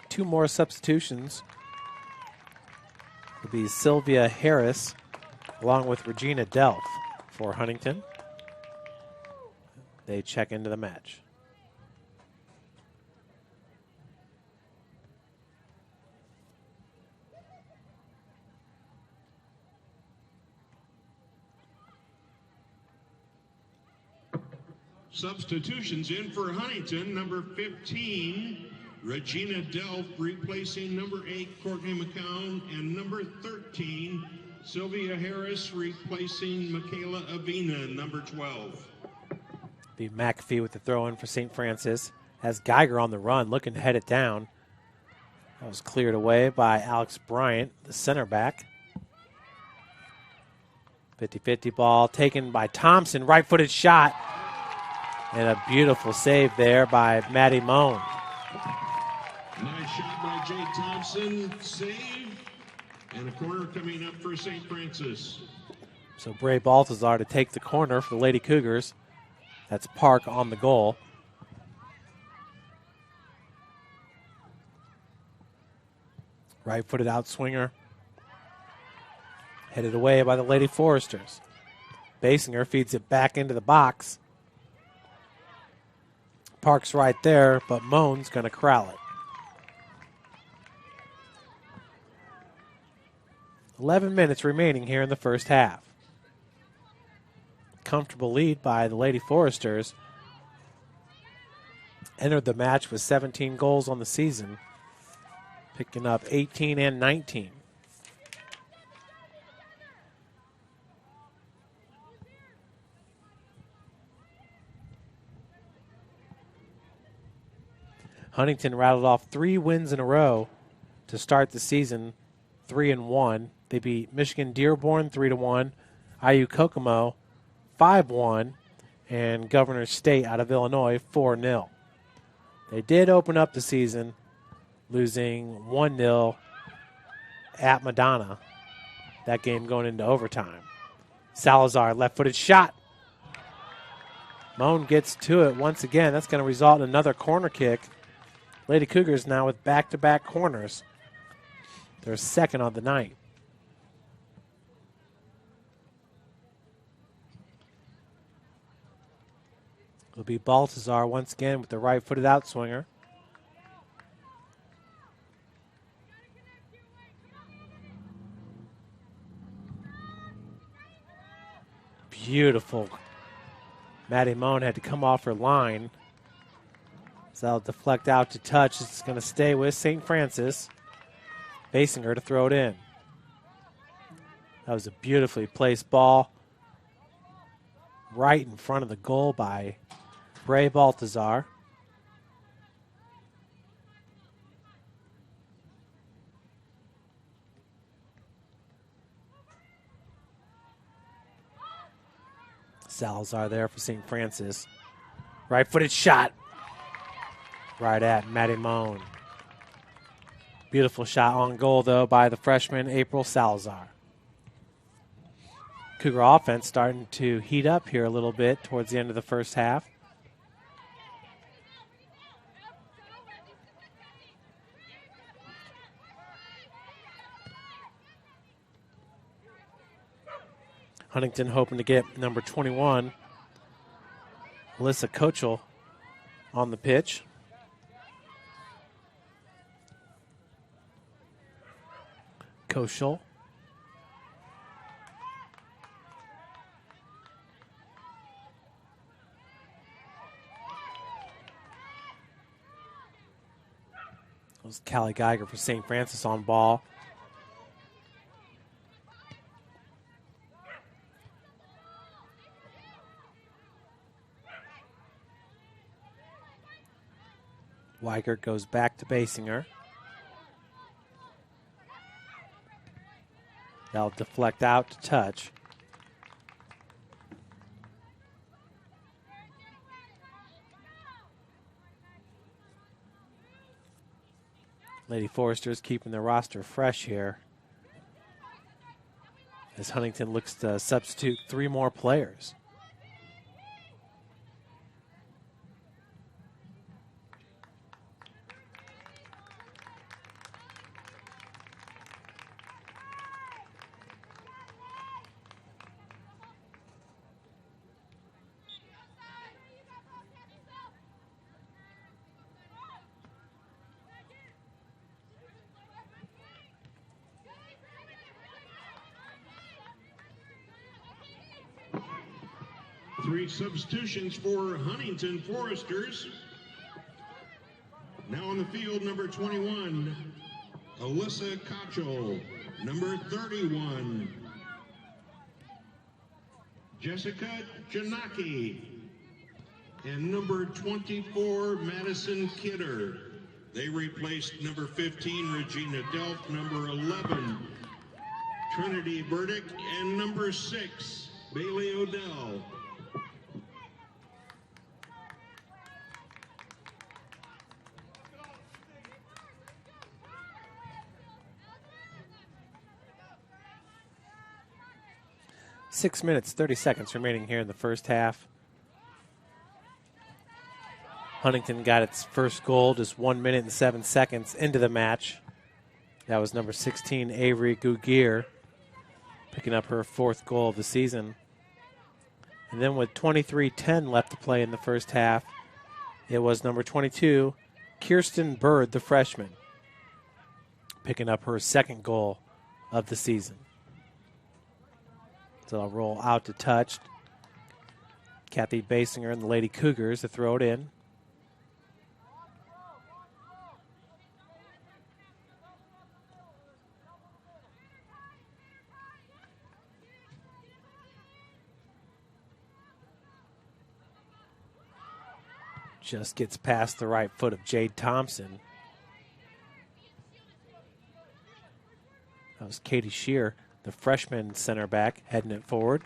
Two more substitutions will be Sylvia Harris along with Regina Delph for Huntington. They check into the match. Substitutions in for Huntington, number 15, Regina Delph replacing number 8, Courtney McCown, and number 13, Sylvia Harris replacing Michaela Avina, number 12. Be McAfee with the throw in for St. Francis. Has Geiger on the run, looking to head it down. That was cleared away by Alex Bryant, the center back. 50-50 ball taken by Thompson, right-footed shot. And a beautiful save there by Maddie Moan. Nice shot by Jay Thompson, save, and a corner coming up for St. Francis. So Bray Baltazar to take the corner for the Lady Cougars. That's Park on the goal. Right-footed outswinger. Headed away by the Lady Foresters. Basinger feeds it back into the box. Park's right there, but Moan's going to corral it. 11 minutes remaining here in the first half. Comfortable lead by the Lady Foresters. Entered the match with 17 goals on the season, picking up 18 and 19. Huntington rattled off 3 wins in a row to start the season, 3-1. They beat Michigan Dearborn 3-1, IU Kokomo 5-1, and Governor State out of Illinois 4-0. They did open up the season losing 1-0 at Madonna. That game going into overtime. Salazar, left-footed shot. Moan gets to it once again. That's going to result in another corner kick. Lady Cougars now with back-to-back corners. They're second on the night. It'll be Baltazar once again with the right-footed outswinger. Beautiful. Maddie Moan had to come off her line. So that'll deflect out to touch. It's going to stay with St. Francis. Basinger to throw it in. That was a beautifully placed ball right in front of the goal by Bray Baltazar. Salazar there for St. Francis. Right-footed shot. Right at Maddie Moan. Beautiful shot on goal, though, by the freshman April Salazar. Cougar offense starting to heat up here a little bit towards the end of the first half. Huntington hoping to get number 21, Alyssa Kochel, on the pitch. Kochel. It was Callie Geiger for St. Francis on ball. Weigert goes back to Basinger. That'll deflect out to touch. Lady Foresters keeping their roster fresh here as Huntington looks to substitute 3 more players. Three substitutions for Huntington Foresters. Now on the field, number 21, Alyssa Kochel. Number 31, Jessica Janaki. And number 24, Madison Kidder. They replaced number 15, Regina Delp, number 11, Trinity Burdick, and number 6, Bailey Odell. Six minutes, 30 seconds remaining here in the first half. Huntington got its first goal just 1 minute and 7 seconds into the match. That was number 16, Avery Gugier, picking up her 4th goal of the season. And then with 23:10 left to play in the first half, it was number 22, Kirsten Bird, the freshman, picking up her 2nd goal of the season. So I'll roll out to touch. Kathy Basinger and the Lady Cougars to throw it in. Just gets past the right foot of Jade Thompson. That was Katie Shear, the freshman center back, heading it forward.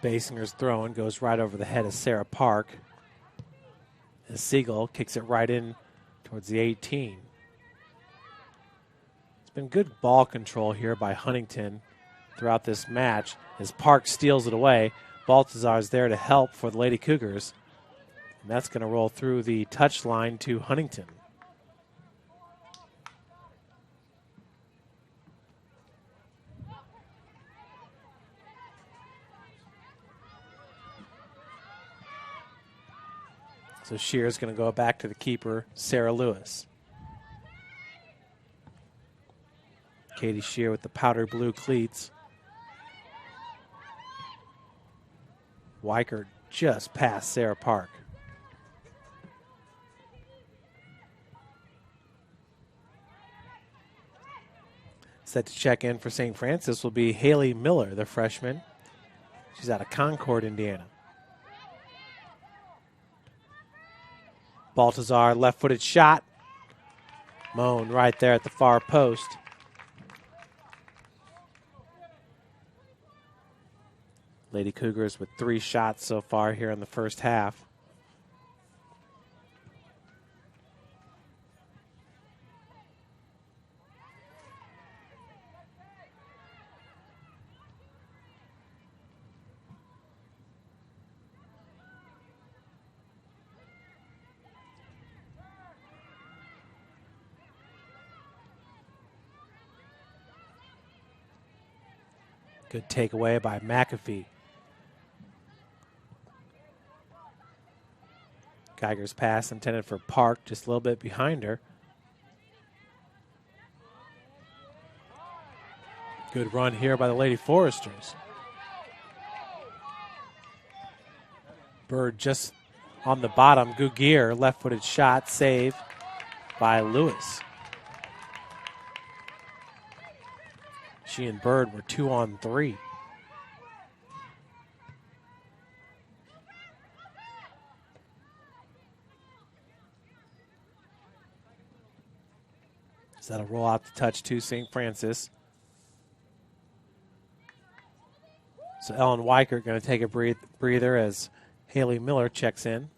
Basinger's throwing goes right over the head of Sarah Park. As Siegel kicks it right in towards the 18. It's been good ball control here by Huntington throughout this match as Park steals it away. Baltazar's there to help for the Lady Cougars. And that's going to roll through the touch line to Huntington. So Shear's going to go back to the keeper, Sarah Lewis. Katie Shear with the powder blue cleats. Weichert just past Sarah Park. Set to check in for St. Francis will be Haley Miller, the freshman. She's out of Concord, Indiana. Baltazar, left-footed shot. Moan right there at the far post. Lady Cougars with 3 shots so far here in the first half. Good takeaway by McAfee. Geiger's pass intended for Park, just a little bit behind her. Good run here by the Lady Foresters. Bird just on the bottom. Gugier, left-footed shot, save by Lewis. She and Bird were 2-on-3. So that'll roll out the touch to St. Francis. So Ellen Weichert going to take a breather as Haley Miller checks in.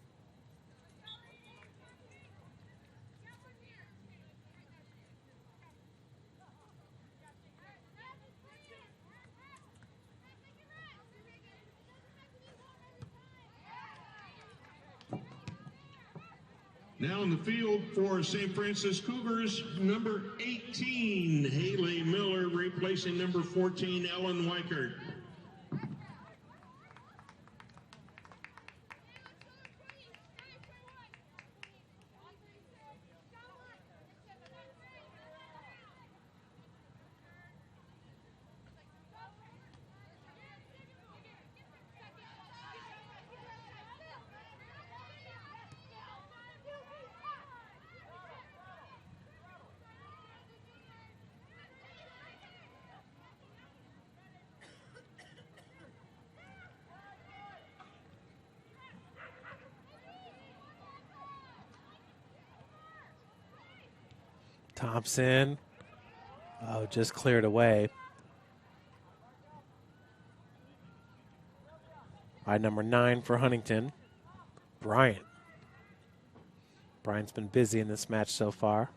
Now in the field for St. Francis Cougars, number 18, Haley Miller, replacing number 14, Ellen Weichert. Thompson, just cleared away by number 9 for Huntington, Bryant. Bryant's been busy in this match so far.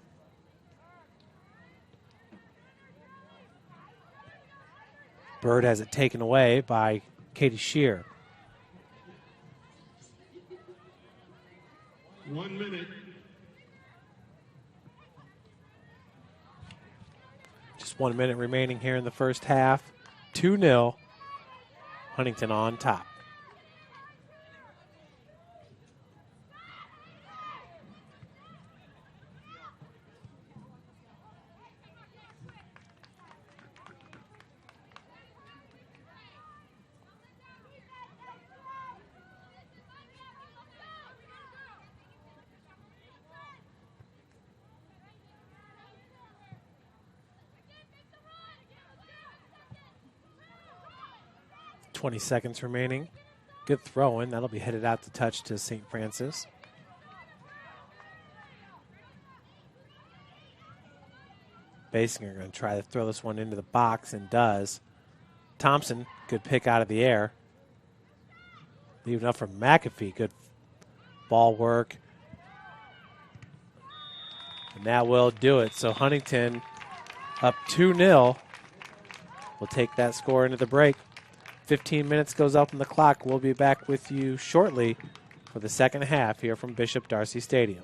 Bird has it taken away by Katie Shear. 1 minute. Just 1 minute remaining here in the first half. 2-0. Huntington on top. .20 seconds remaining. Good throw in. That'll be headed out to touch to St. Francis. Basinger going to try to throw this one into the box and does. Thompson, good pick out of the air. Leaving up for McAfee. Good ball work. And that will do it. So Huntington up 2-0. We'll take that score into the break. 15 minutes goes up on the clock. We'll be back with you shortly for the second half here from Bishop Darcy Stadium.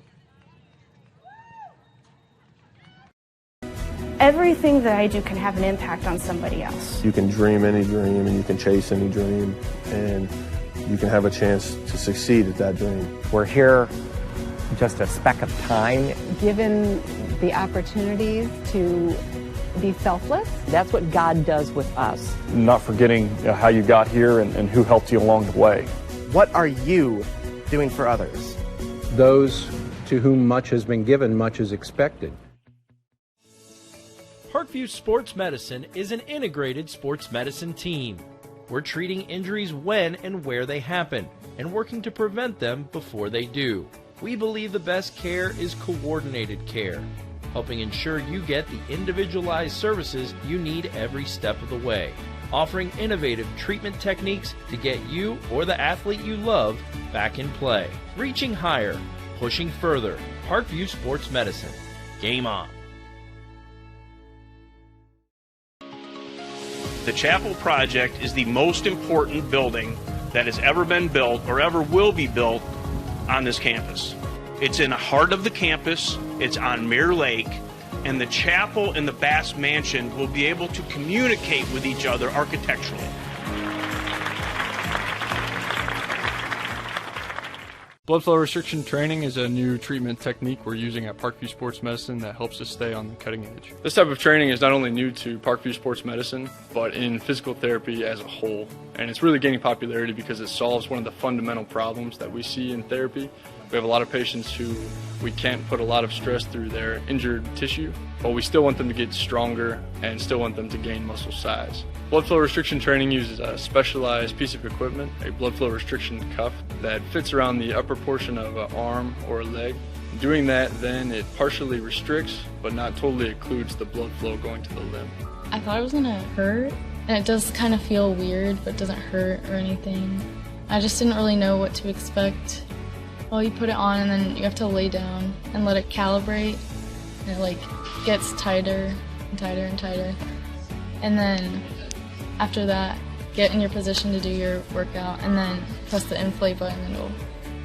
Everything that I do can have an impact on somebody else. You can dream any dream and you can chase any dream and you can have a chance to succeed at that dream. We're here just a speck of time. Given the opportunities to be selfless. That's what God does with us. Not forgetting how you got here and who helped you along the way. What are you doing for others? Those to whom much has been given, much is expected. Parkview Sports Medicine is an integrated sports medicine team. We're treating injuries when and where they happen and working to prevent them before they do. We believe the best care is coordinated care, helping ensure you get the individualized services you need every step of the way, offering innovative treatment techniques to get you or the athlete you love back in play. Reaching higher, pushing further. Parkview Sports Medicine. Game on. The Chapel Project is the most important building that has ever been built or ever will be built on this campus. It's in the heart of the campus. It's on Mirror Lake. and the chapel and the Bass Mansion will be able to communicate with each other architecturally. Blood flow restriction training is a new treatment technique we're using at Parkview Sports Medicine that helps us stay on the cutting edge. This type of training is not only new to Parkview Sports Medicine, but in physical therapy as a whole. And it's really gaining popularity because it solves one of the fundamental problems that we see in therapy. We have a lot of patients who we can't put a lot of stress through their injured tissue, but we still want them to get stronger and still want them to gain muscle size. Blood flow restriction training uses a specialized piece of equipment, a blood flow restriction cuff that fits around the upper portion of an arm or a leg. Doing that, then it partially restricts, but not totally occludes the blood flow going to the limb. I thought it was gonna hurt, and it does kind of feel weird, but doesn't hurt or anything. I just didn't really know what to expect. Well, you put it on and then you have to lay down and let it calibrate, and it gets tighter and tighter and tighter. And then after that, get in your position to do your workout, and then press the inflate button and it'll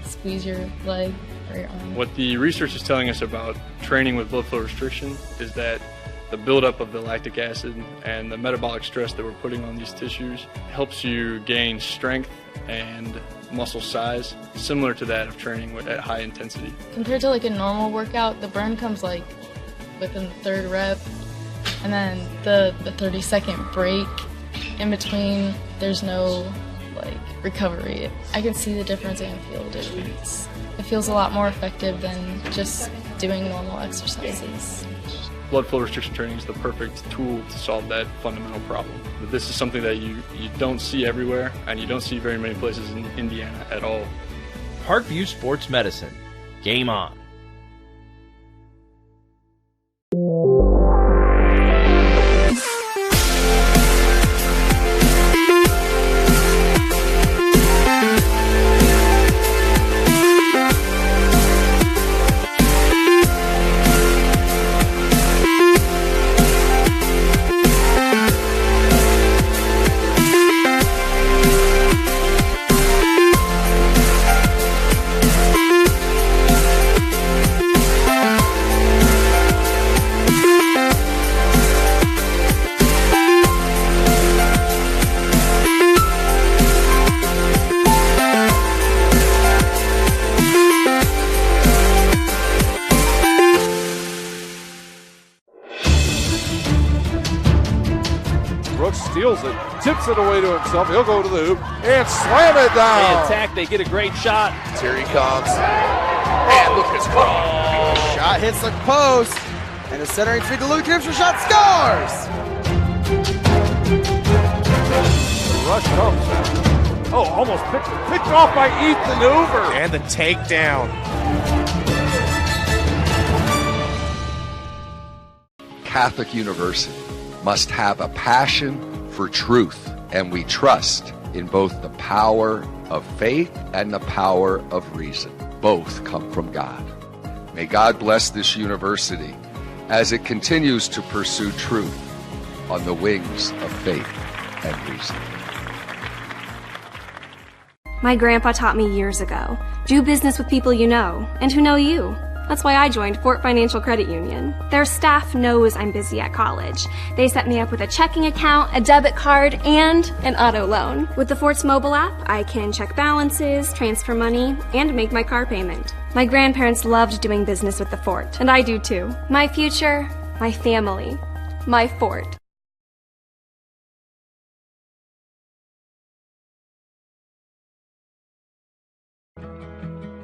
squeeze your leg or your arm. What the research is telling us about training with blood flow restriction is that the buildup of the lactic acid and the metabolic stress that we're putting on these tissues helps you gain strength and muscle size, similar to that of training at high intensity. Compared to a normal workout, the burn comes within the third rep, and then the 30-second break in between, there's no recovery. I can see the difference and feel the difference. It feels a lot more effective than just doing normal exercises. Blood flow restriction training is the perfect tool to solve that fundamental problem. But this is something that you don't see everywhere, and you don't see very many places in Indiana at all. Parkview Sports Medicine. Game on. Steals it, tips it away to himself. He'll go to the hoop and slam it down. They attack, they get a great shot. Here he comes. And look at his shot hits the post. And the centering feed to Luke Gibson shot scores. The rush comes. Oh, almost picked off by Ethan Hoover. And the takedown. Catholic University must have a passion for truth, and we trust in both the power of faith and the power of reason. Both come from God. May God bless this university as it continues to pursue truth on the wings of faith and reason. My grandpa taught me years ago, do business with people you know and who know you. That's why I joined Fort Financial Credit Union. Their staff knows I'm busy at college. They set me up with a checking account, a debit card, and an auto loan. With the Fort's mobile app, I can check balances, transfer money, and make my car payment. My grandparents loved doing business with the Fort, and I do too. My future, my family, my Fort.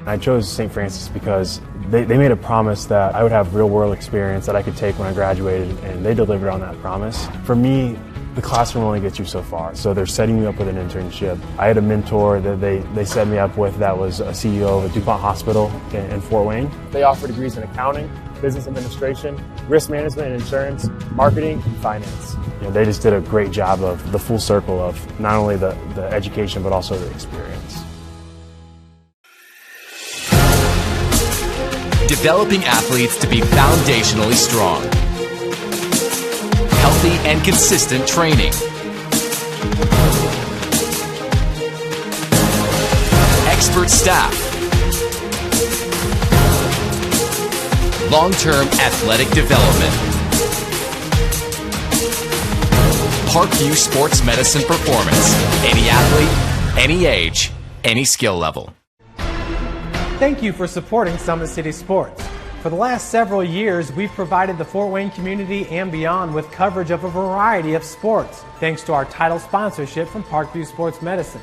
I chose St. Francis because they made a promise that I would have real-world experience that I could take when I graduated, and they delivered on that promise. For me, the classroom only gets you so far, so they're setting me up with an internship. I had a mentor that they set me up with that was a CEO of a DuPont hospital in Fort Wayne. They offer degrees in accounting, business administration, risk management and insurance, marketing, and finance. They just did a great job of the full circle of not only the education but also the experience. Developing athletes to be foundationally strong. Healthy and consistent training. Expert staff. long-term athletic development. Parkview Sports Medicine Performance. Any athlete, any age, any skill level. Thank you for supporting Summit City Sports. For the last several years, we've provided the Fort Wayne community and beyond with coverage of a variety of sports, thanks to our title sponsorship from Parkview Sports Medicine.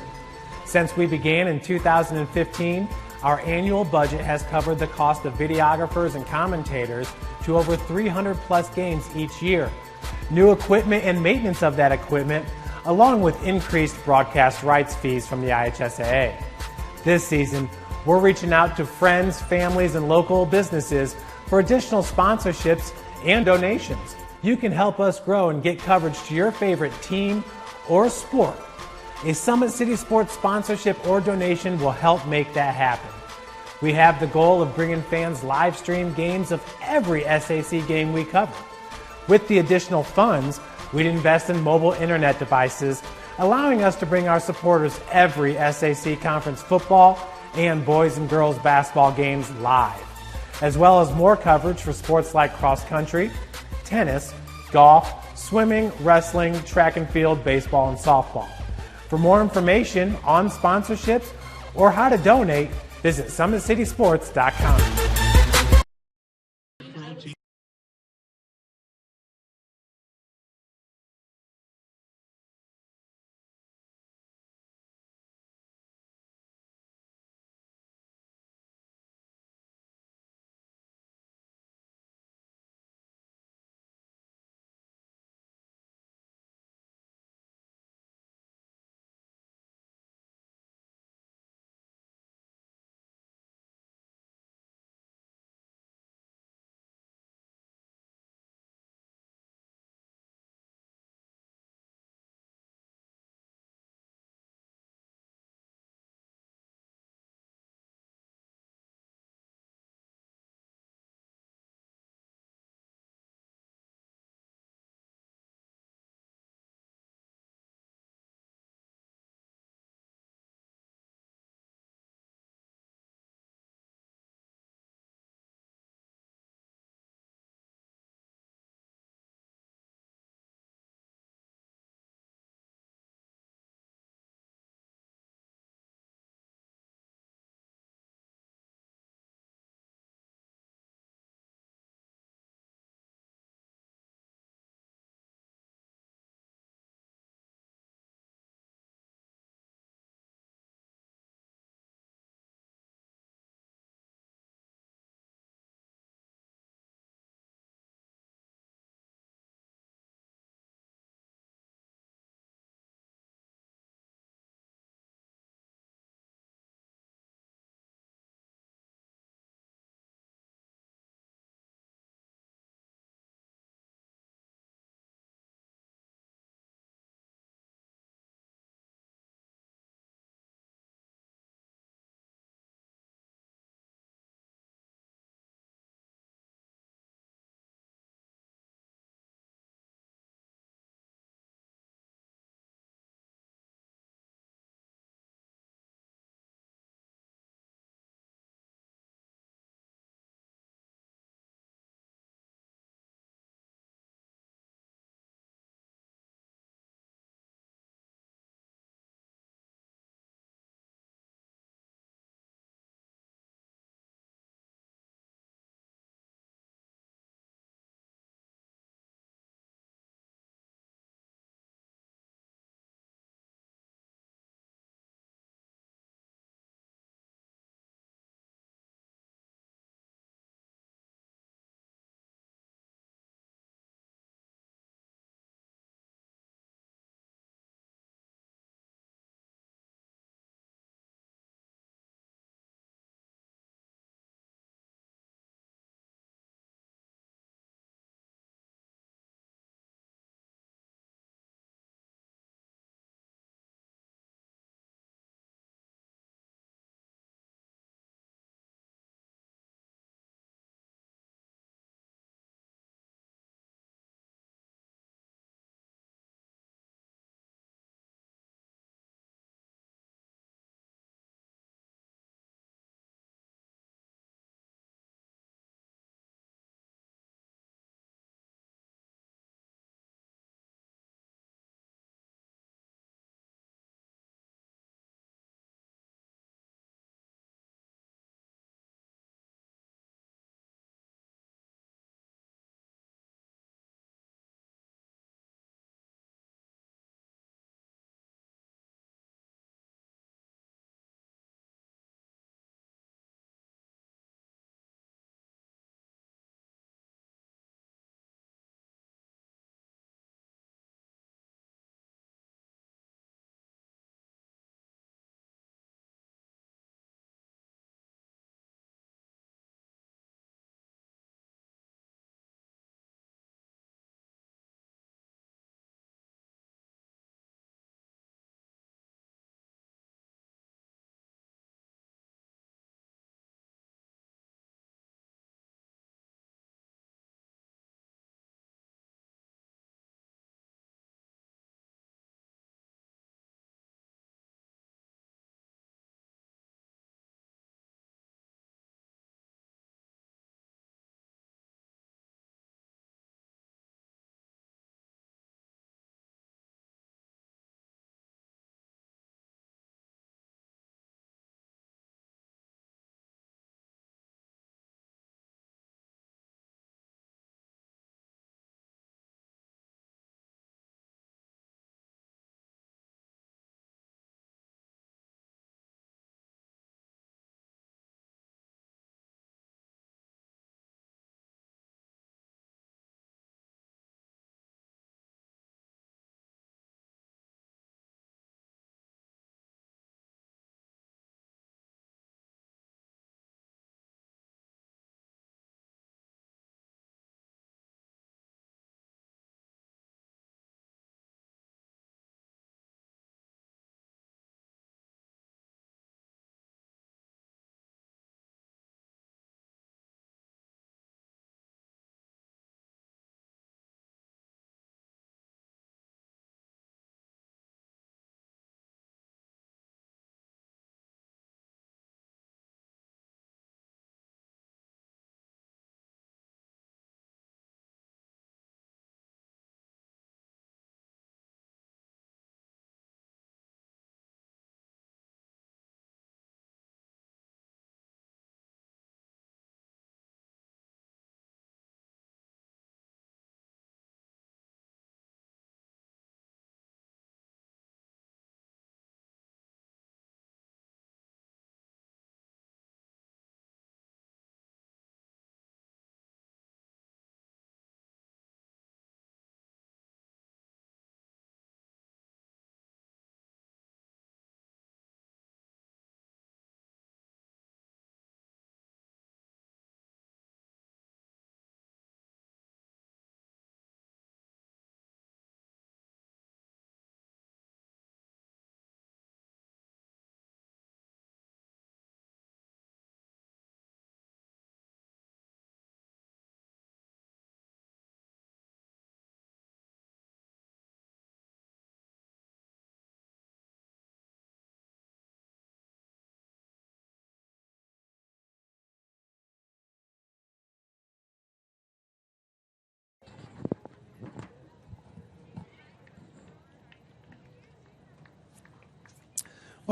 Since we began in 2015, our annual budget has covered the cost of videographers and commentators to over 300 plus games each year, new equipment and maintenance of that equipment, along with increased broadcast rights fees from the IHSAA. This season, we're reaching out to friends, families, and local businesses for additional sponsorships and donations. You can help us grow and get coverage to your favorite team or sport. A Summit City Sports sponsorship or donation will help make that happen. We have the goal of bringing fans live stream games of every SAC game we cover. With the additional funds, we'd invest in mobile internet devices, allowing us to bring our supporters every SAC conference football and boys and girls basketball games live, as well as more coverage for sports like cross country, tennis, golf, swimming, wrestling, track and field, baseball, and softball. For more information on sponsorships or how to donate, visit summitcitysports.com.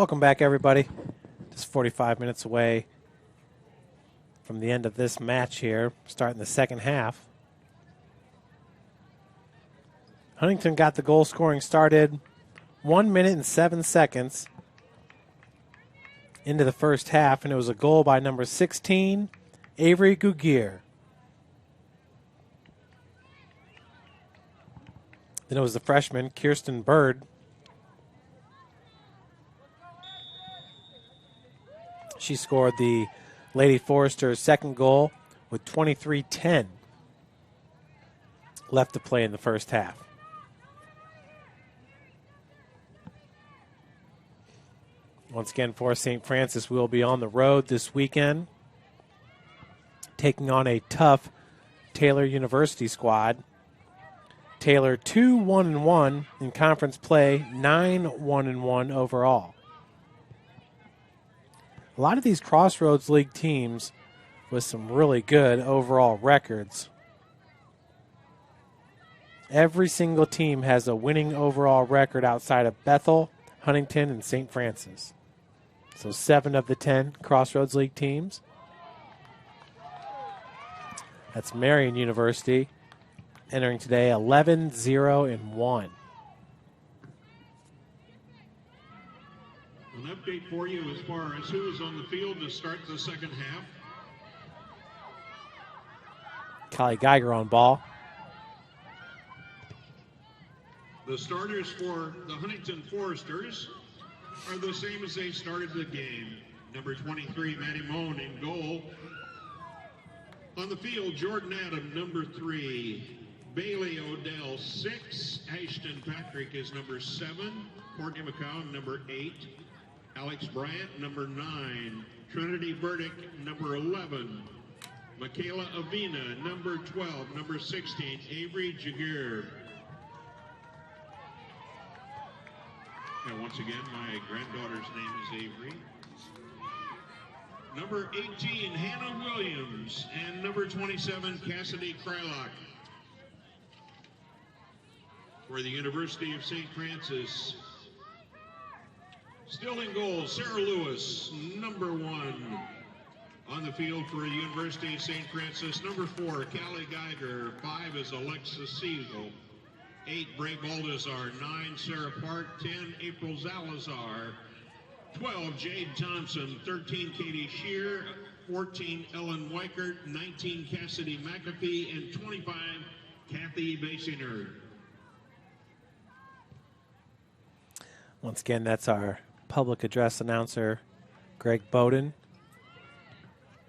Welcome back, everybody. Just 45 minutes away from the end of this match here, starting the second half. Huntington got the goal scoring started 1 minute and 7 seconds into the first half, and it was a goal by number 16, Avery Gugier. Then it was the freshman, Kirsten Bird. She scored the Lady Foresters' second goal with 23:10 left to play in the first half. Once again, for St. Francis, we will be on the road this weekend, taking on a tough Taylor University squad. Taylor 2-1-1 in conference play, 9-1-1 overall. A lot of these Crossroads League teams with some really good overall records. Every single team has a winning overall record outside of Bethel, Huntington, and St. Francis. So 7 of the 10 Crossroads League teams. That's Marian University entering today 11-0-1. An update for you as far as who is on the field to start the second half. Callie Geiger on ball. The starters for the Huntington Foresters are the same as they started the game. Number 23, Maddie Moan in goal. On the field, Jordan Adam, number 3. Bailey Odell, 6. Ashton Patrick is number 7. Courtney McCown, number 8. Alex Bryant, number 9. Trinity Burdick, number 11. Michaela Avina, number 12. Number 16, Avery Jaguar. And once again, my granddaughter's name is Avery. Number 18, Hannah Williams. And number 27, Cassidy Krylock. For the University of St. Francis, still in goal, Sarah Lewis, number 1. On the field for the University of St. Francis, number 4, Callie Geiger. 5 is Alexis Siegel. 8, Bray Baldazar. 9, Sarah Park. 10, April Zalazar. 12, Jade Thompson. 13, Katie Shear. 14, Ellen Weichert. 19, Cassidy McAfee. And 25, Kathy Basinger. Once again, that's our public address announcer, Greg Bowden,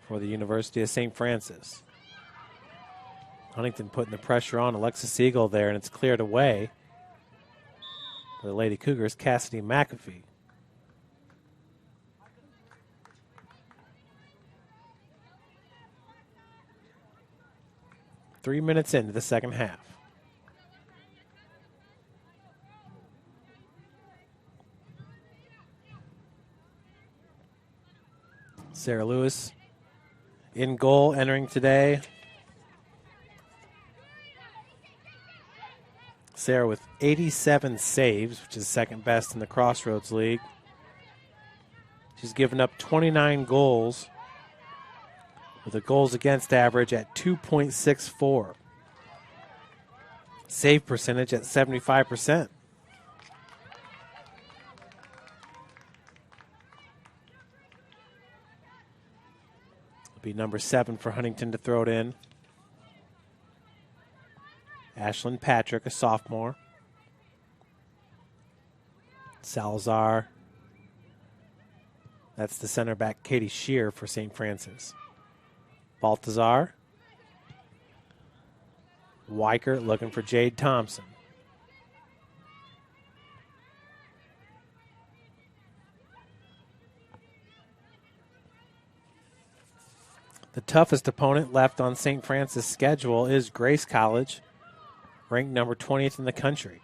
for the University of St. Francis. Huntington putting the pressure on Alexis Siegel there, and it's cleared away for the Lady Cougars, Cassidy McAfee. Three minutes into the second half. Sarah Lewis in goal entering today. Sarah with 87 saves, which is second best in the Crossroads League. She's given up 29 goals with a goals against average at 2.64. Save percentage at 75%. Be number 7 for Huntington to throw it in. Ashlyn Patrick, a sophomore. Salazar. That's the center back, Katie Shear, for St. Francis. Baltazar. Weichert looking for Jade Thompson. The toughest opponent left on St. Francis' schedule is Grace College, ranked number 20th in the country.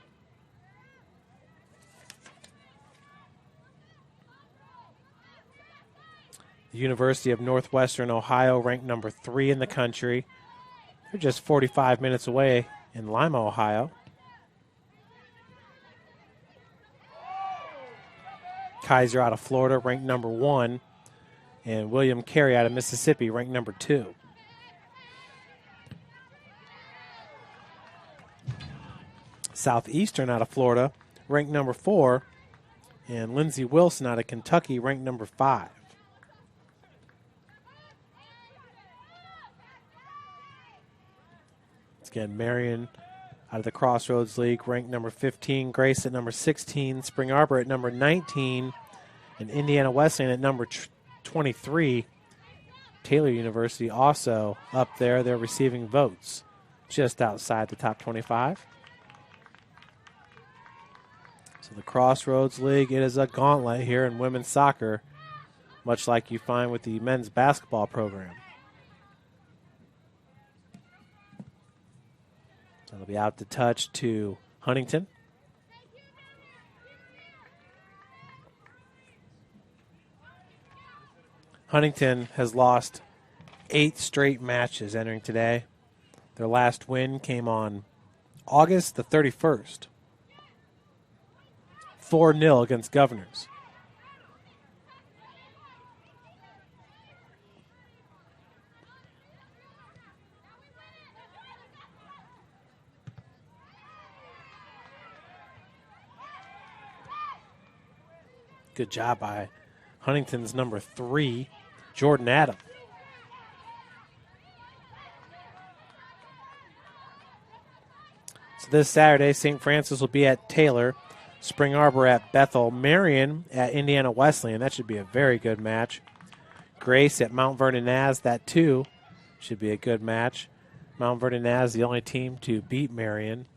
The University of Northwestern Ohio, ranked number 3 in the country. They're just 45 minutes away in Lima, Ohio. Kaiser out of Florida, ranked number 1. And William Carey out of Mississippi, ranked number 2. Southeastern out of Florida, ranked number 4. And Lindsey Wilson out of Kentucky, ranked number 5. Again, Marion out of the Crossroads League, ranked number 15. Grace at number 16. Spring Arbor at number 19. And Indiana Wesleyan at number 23. Taylor University also up there. They're receiving votes just outside the top 25. So the Crossroads League, it is a gauntlet here in women's soccer, much like you find with the men's basketball program. So it'll be out to touch to Huntington. Huntington has lost 8 straight matches entering today. Their last win came on August the 31st. 4-0 against Governors. Good job by Huntington's number 3, Jordan Adam. So this Saturday, St. Francis will be at Taylor, Spring Arbor at Bethel, Marion at Indiana Wesleyan. That should be a very good match. Grace at Mount Vernon Naz, that too should be a good match. Mount Vernon Naz, the only team to beat Marion.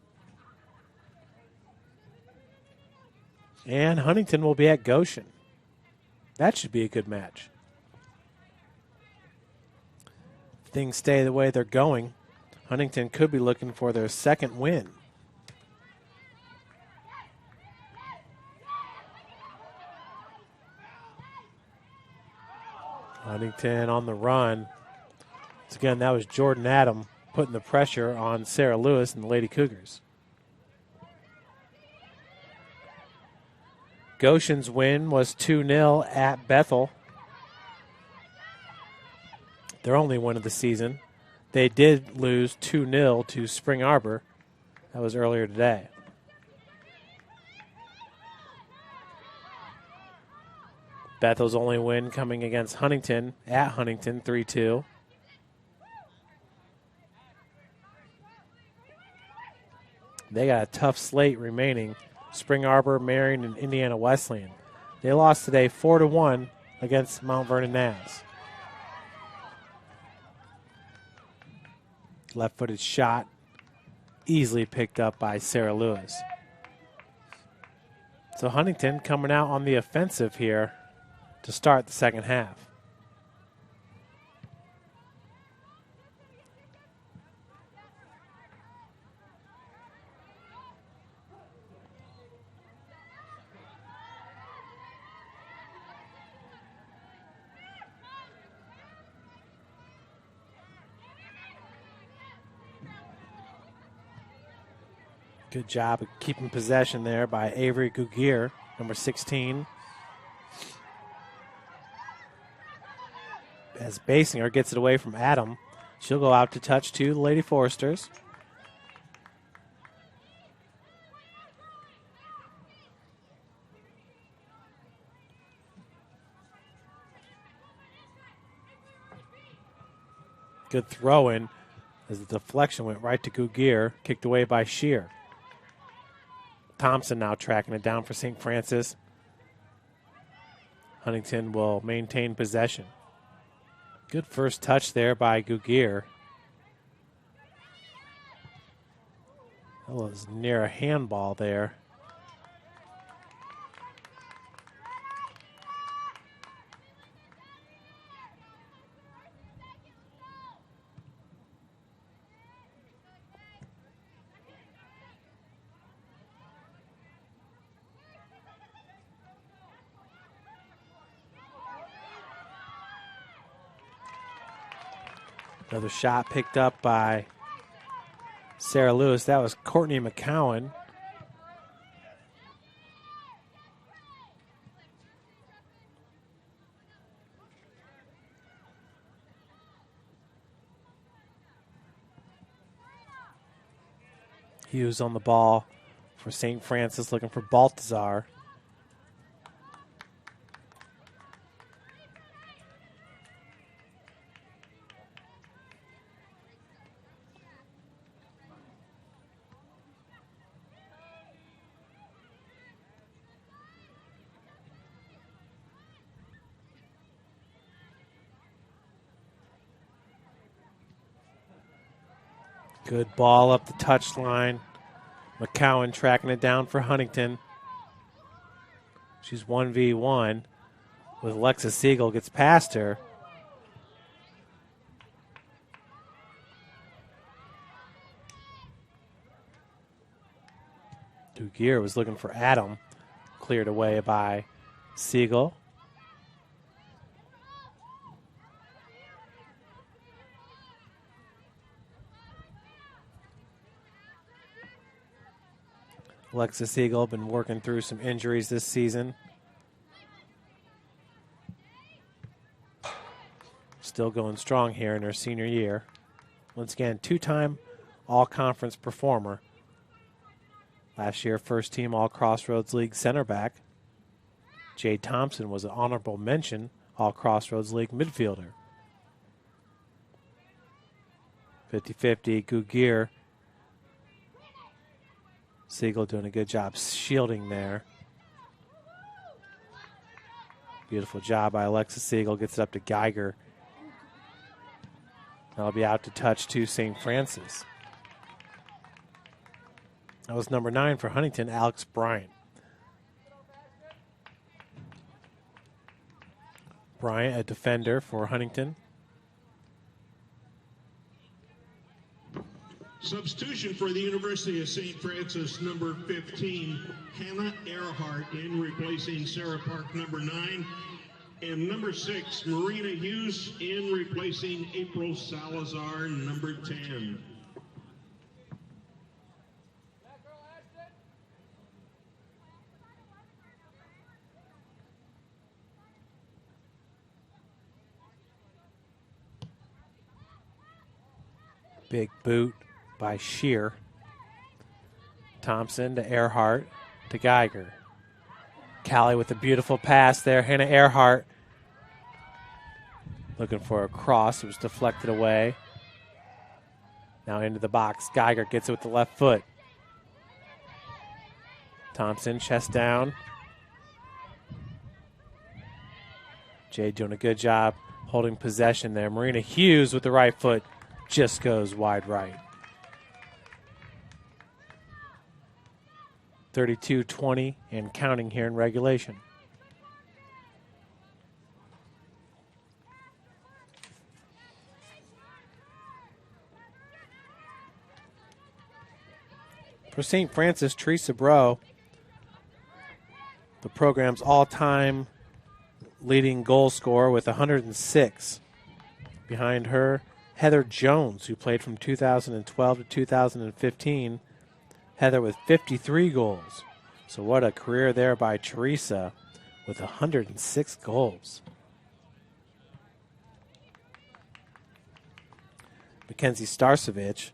And Huntington will be at Goshen. That should be a good match. If things stay the way they're going, Huntington could be looking for their second win. Huntington on the run. So again, that was Jordan Adam putting the pressure on Sarah Lewis and the Lady Cougars. Goshen's win was 2-0 at Bethel. Their only win of the season. They did lose 2-0 to Spring Arbor. That was earlier today. Bethel's only win coming against Huntington at Huntington, 3-2. They got a tough slate remaining. Spring Arbor, Marion, and Indiana Wesleyan. They lost today 4-1 against Mount Vernon Naz. Left-footed shot, easily picked up by Sarah Lewis. So Huntington coming out on the offensive here to start the second half. Good job of keeping possession there by Avery Gugier, number 16. As Basinger gets it away from Adam, she'll go out to touch to the Lady Foresters. Good throw in as the deflection went right to Gugier, kicked away by Shear. Thompson now tracking it down for St. Francis. Huntington will maintain possession. Good first touch there by Gugier. That was near a handball there. Another shot picked up by Sarah Lewis. That was Courtney McCowan. Hughes on the ball for St. Francis, looking for Baltazar. Good ball up the touchline. McCowan tracking it down for Huntington. She's 1v1 with Alexis Siegel, gets past her. Dugier was looking for Adam, cleared away by Siegel. Alexis Siegel been working through some injuries this season. Still going strong here in her senior year. Once again, two-time all-conference performer. Last year, first team All-Crossroads League center back. Jade Thompson was an honorable mention All-Crossroads League midfielder. 50-50, Gugier. Siegel doing a good job shielding there. Beautiful job by Alexis Siegel. Gets it up to Geiger. That'll be out to touch to St. Francis. That was number 9 for Huntington, Alex Bryant. Bryant, a defender for Huntington. Substitution for the University of St. Francis, number 15, Hannah Earhart, in replacing Sarah Park, number 9. And number 6, Marina Hughes, in replacing April Salazar, number 10. Big boot by Shear. Thompson to Earhart to Geiger. Callie with a beautiful pass there. Hannah Earhart looking for a cross. It was deflected away. Now into the box. Geiger gets it with the left foot. Thompson, chest down. Jade doing a good job holding possession there. Marina Hughes with the right foot just goes wide right. 32-20 and counting here in regulation. For St. Francis, Teresa Bro, the program's all-time leading goal scorer with 106. Behind her, Heather Jones, who played from 2012 to 2015. Heather with 53 goals. So what a career there by Teresa with 106 goals. Mackenzie Starcevich,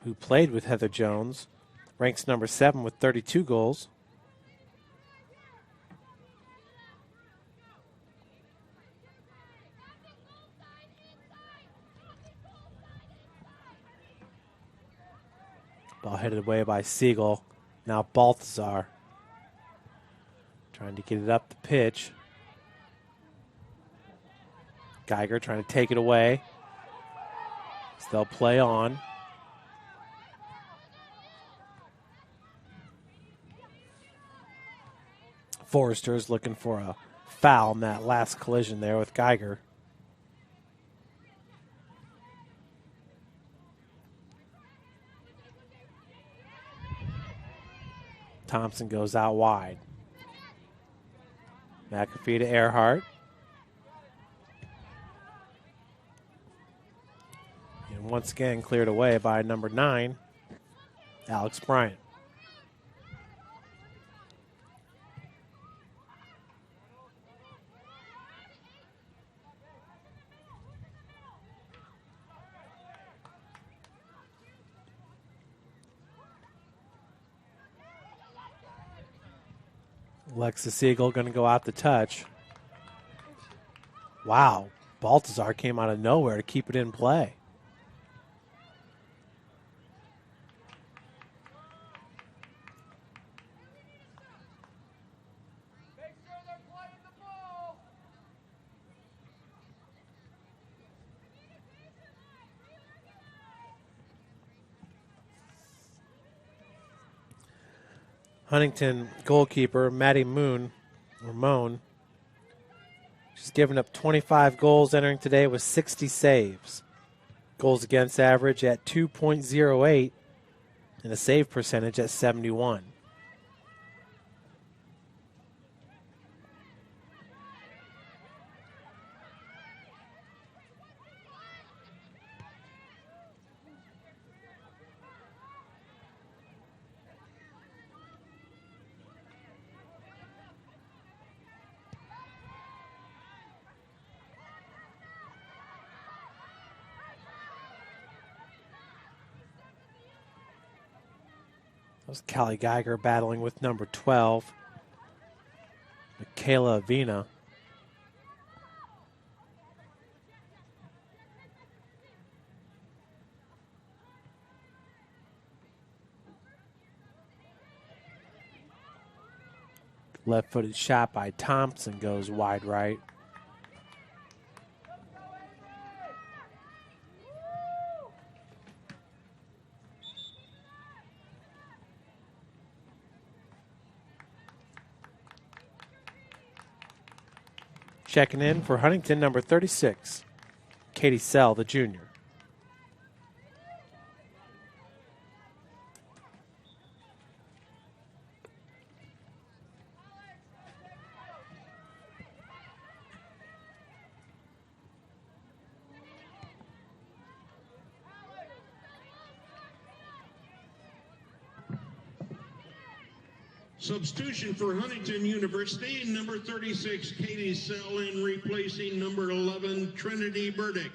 who played with Heather Jones, ranks number 7 with 32 goals. Ball headed away by Siegel. Now Baltazar trying to get it up the pitch. Geiger trying to take it away. Still play on. Forrester's looking for a foul in that last collision there with Geiger. Thompson goes out wide. McAfee to Earhart. And once again cleared away by number 9, Alex Bryant. Alexis Siegel going to go out the touch. Wow, Baltazar came out of nowhere to keep it in play. Huntington goalkeeper Maddie Moon, she's given up 25 goals entering today with 60 saves. Goals against average at 2.08 and a save percentage at 71. That was Callie Geiger battling with number 12, Michaela Avina. Left-footed shot by Thompson goes wide right. Checking in for Huntington, number 36, Katie Sell, the junior. Substitution for Huntington University, number 36, Katie Sell, in replacing number 11, Trinity Burdick.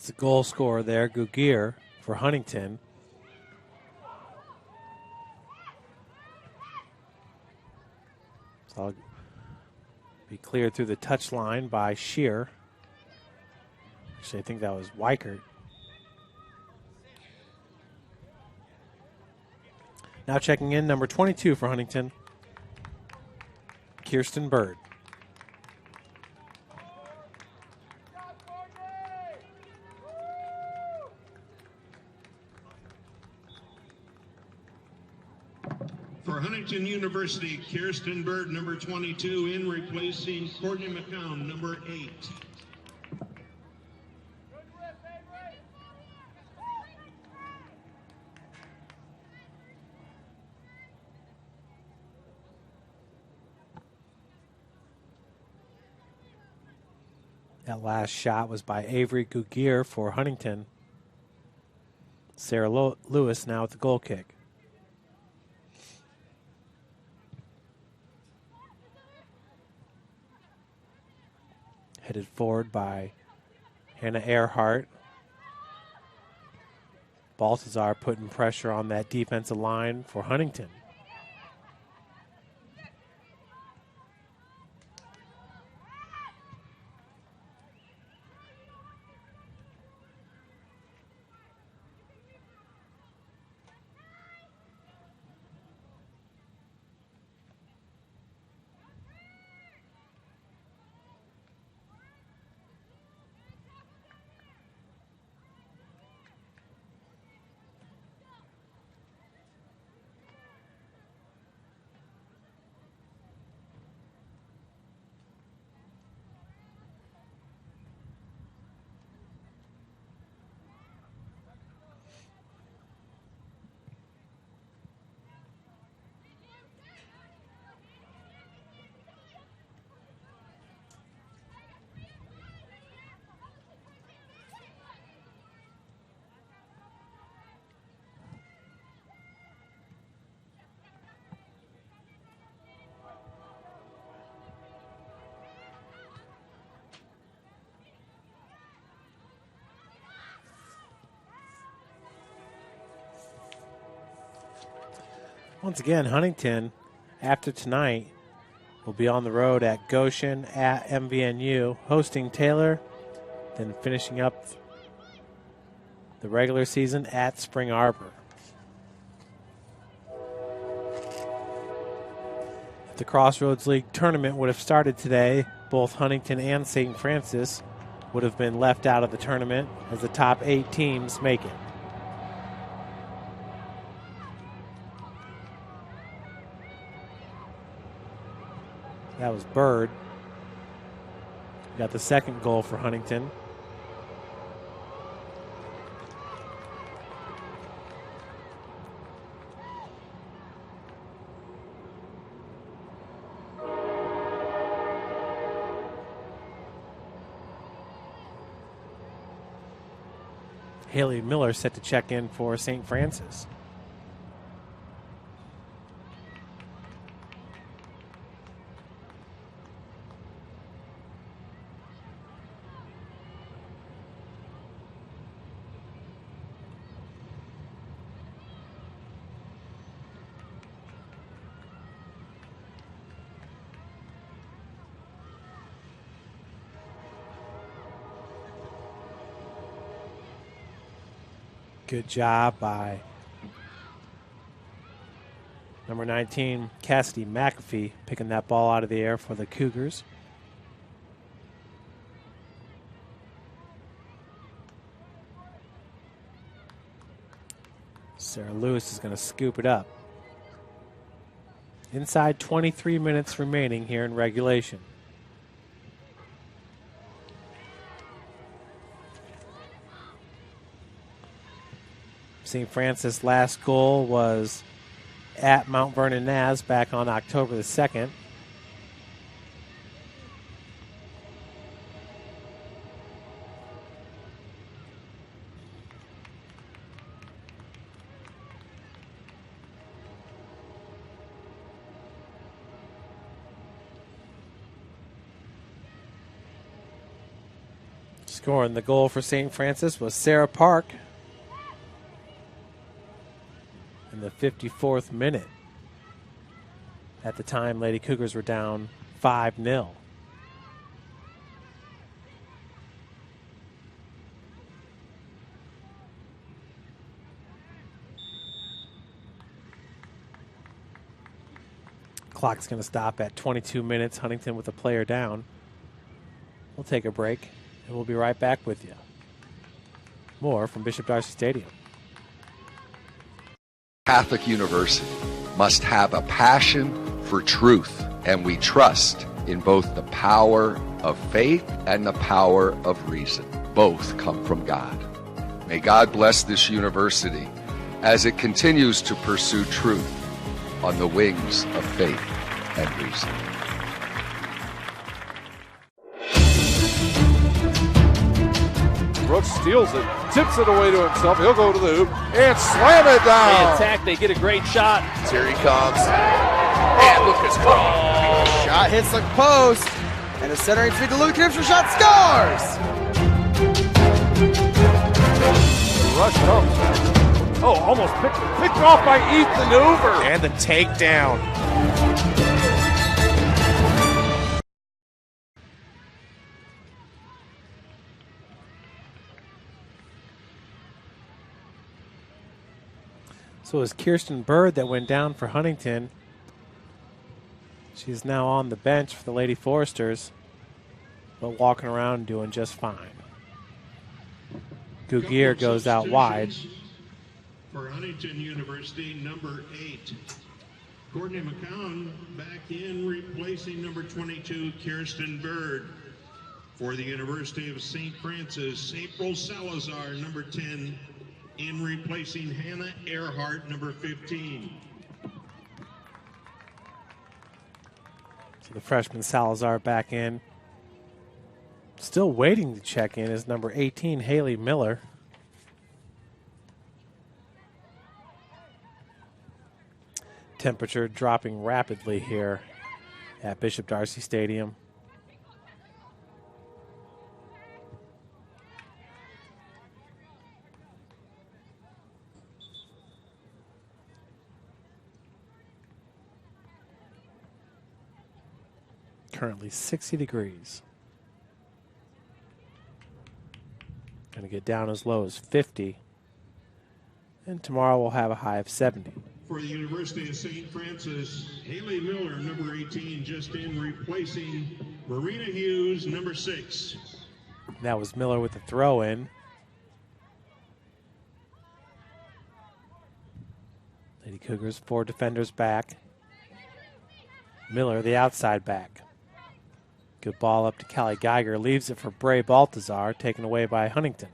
The goal scorer there, Gugir, for Huntington. So I'll be cleared through the touch line by Shear. Actually, I think that was Weichert. Now checking in, number 22 for Huntington, Kirsten Bird. For Huntington University, Kirsten Bird, number 22, in replacing Courtney McCown, number 8. That last shot was by Avery Gugir for Huntington. Sarah Lewis now at the goal kick. Headed forward by Hannah Earhart. Baltazar putting pressure on that defensive line for Huntington. Once again, Huntington, after tonight, will be on the road at Goshen at MVNU, hosting Taylor, then finishing up the regular season at Spring Arbor. If the Crossroads League tournament would have started today, both Huntington and St. Francis would have been left out of the tournament as the top 8 teams make it. That was Bird. Got the second goal for Huntington. Haley Miller set to check in for St. Francis. Good job by number 19, Cassidy McAfee, picking that ball out of the air for the Cougars. Sarah Lewis is going to scoop it up. Inside 23 minutes remaining here in regulation. St. Francis' last goal was at Mount Vernon Naz back on October the 2nd. Scoring the goal for St. Francis was Sarah Park in the 54th minute. At the time, Lady Cougars were down 5-0. Clock's going to stop at 22 minutes. Huntington with a player down. We'll take a break, and we'll be right back with you. More from Bishop Darcy Stadium. Catholic University must have a passion for truth, and we trust in both the power of faith and the power of reason. Both come from God. May God bless this university as it continues to pursue truth on the wings of faith and reason. Brooks steals it, tips it away to himself. He'll go to the hoop and slam it down. They attack, they get a great shot. Here he comes. And Lucas Cross. Shot hits the post. And a centering feed to Luke Knipscher. Shot scores. The rush comes. Oh, almost picked off by Ethan Hoover. And the takedown. So it was Kirsten Bird that went down for Huntington. She's now on the bench for the Lady Foresters, but walking around doing just fine. Gugier goes out wide. For Huntington University, number 8. Courtney McCown back in, replacing number 22, Kirsten Bird. For the University of St. Francis, April Salazar, number 10, in replacing Hannah Earhart, number 15. So the freshman Salazar back in. Still waiting to check in is number 18, Haley Miller. Temperature dropping rapidly here at Bishop Darcy Stadium. currently 60 degrees. Going to get down as low as 50. And tomorrow we'll have a high of 70. For the University of St. Francis, Haley Miller, number 18, just in, replacing Marina Hughes, number 6. That was Miller with the throw in. Lady Cougars, 4 defenders back. Miller, the outside back. Good ball up to Callie Geiger. Leaves it for Bray Baltazar, taken away by Huntington.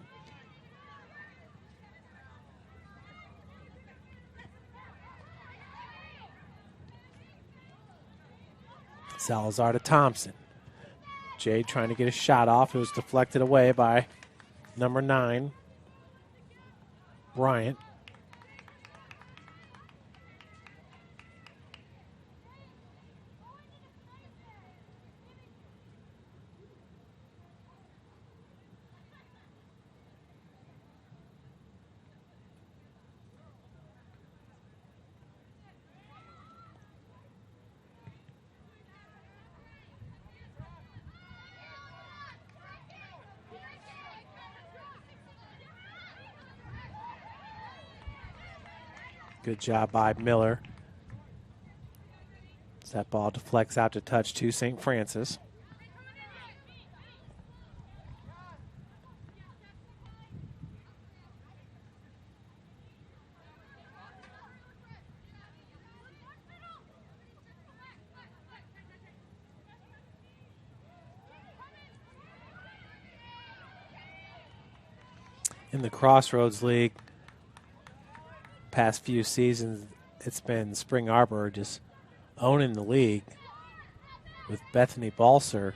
Salazar to Thompson. Jade trying to get a shot off. It was deflected away by number 9, Bryant. Good job by Miller. As that ball deflects out to touch to St. Francis. In the Crossroads League, past few seasons, it's been Spring Arbor just owning the league with Bethany Balser,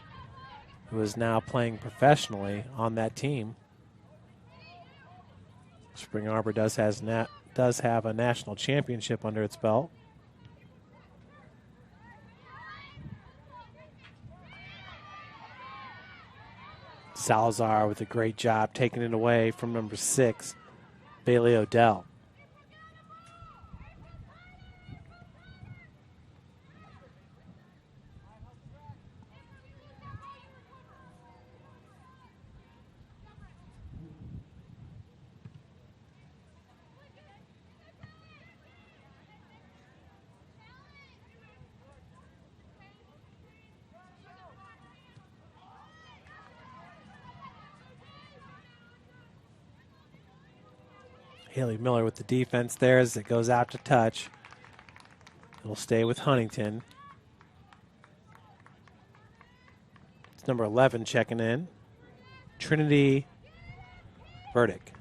who is now playing professionally on that team. Spring Arbor does have a national championship under its belt. Salazar with a great job taking it away from number 6, Bailey Odell. Haley Miller with the defense there as it goes out to touch. It'll stay with Huntington. It's number 11 checking in. Trinity Burdick.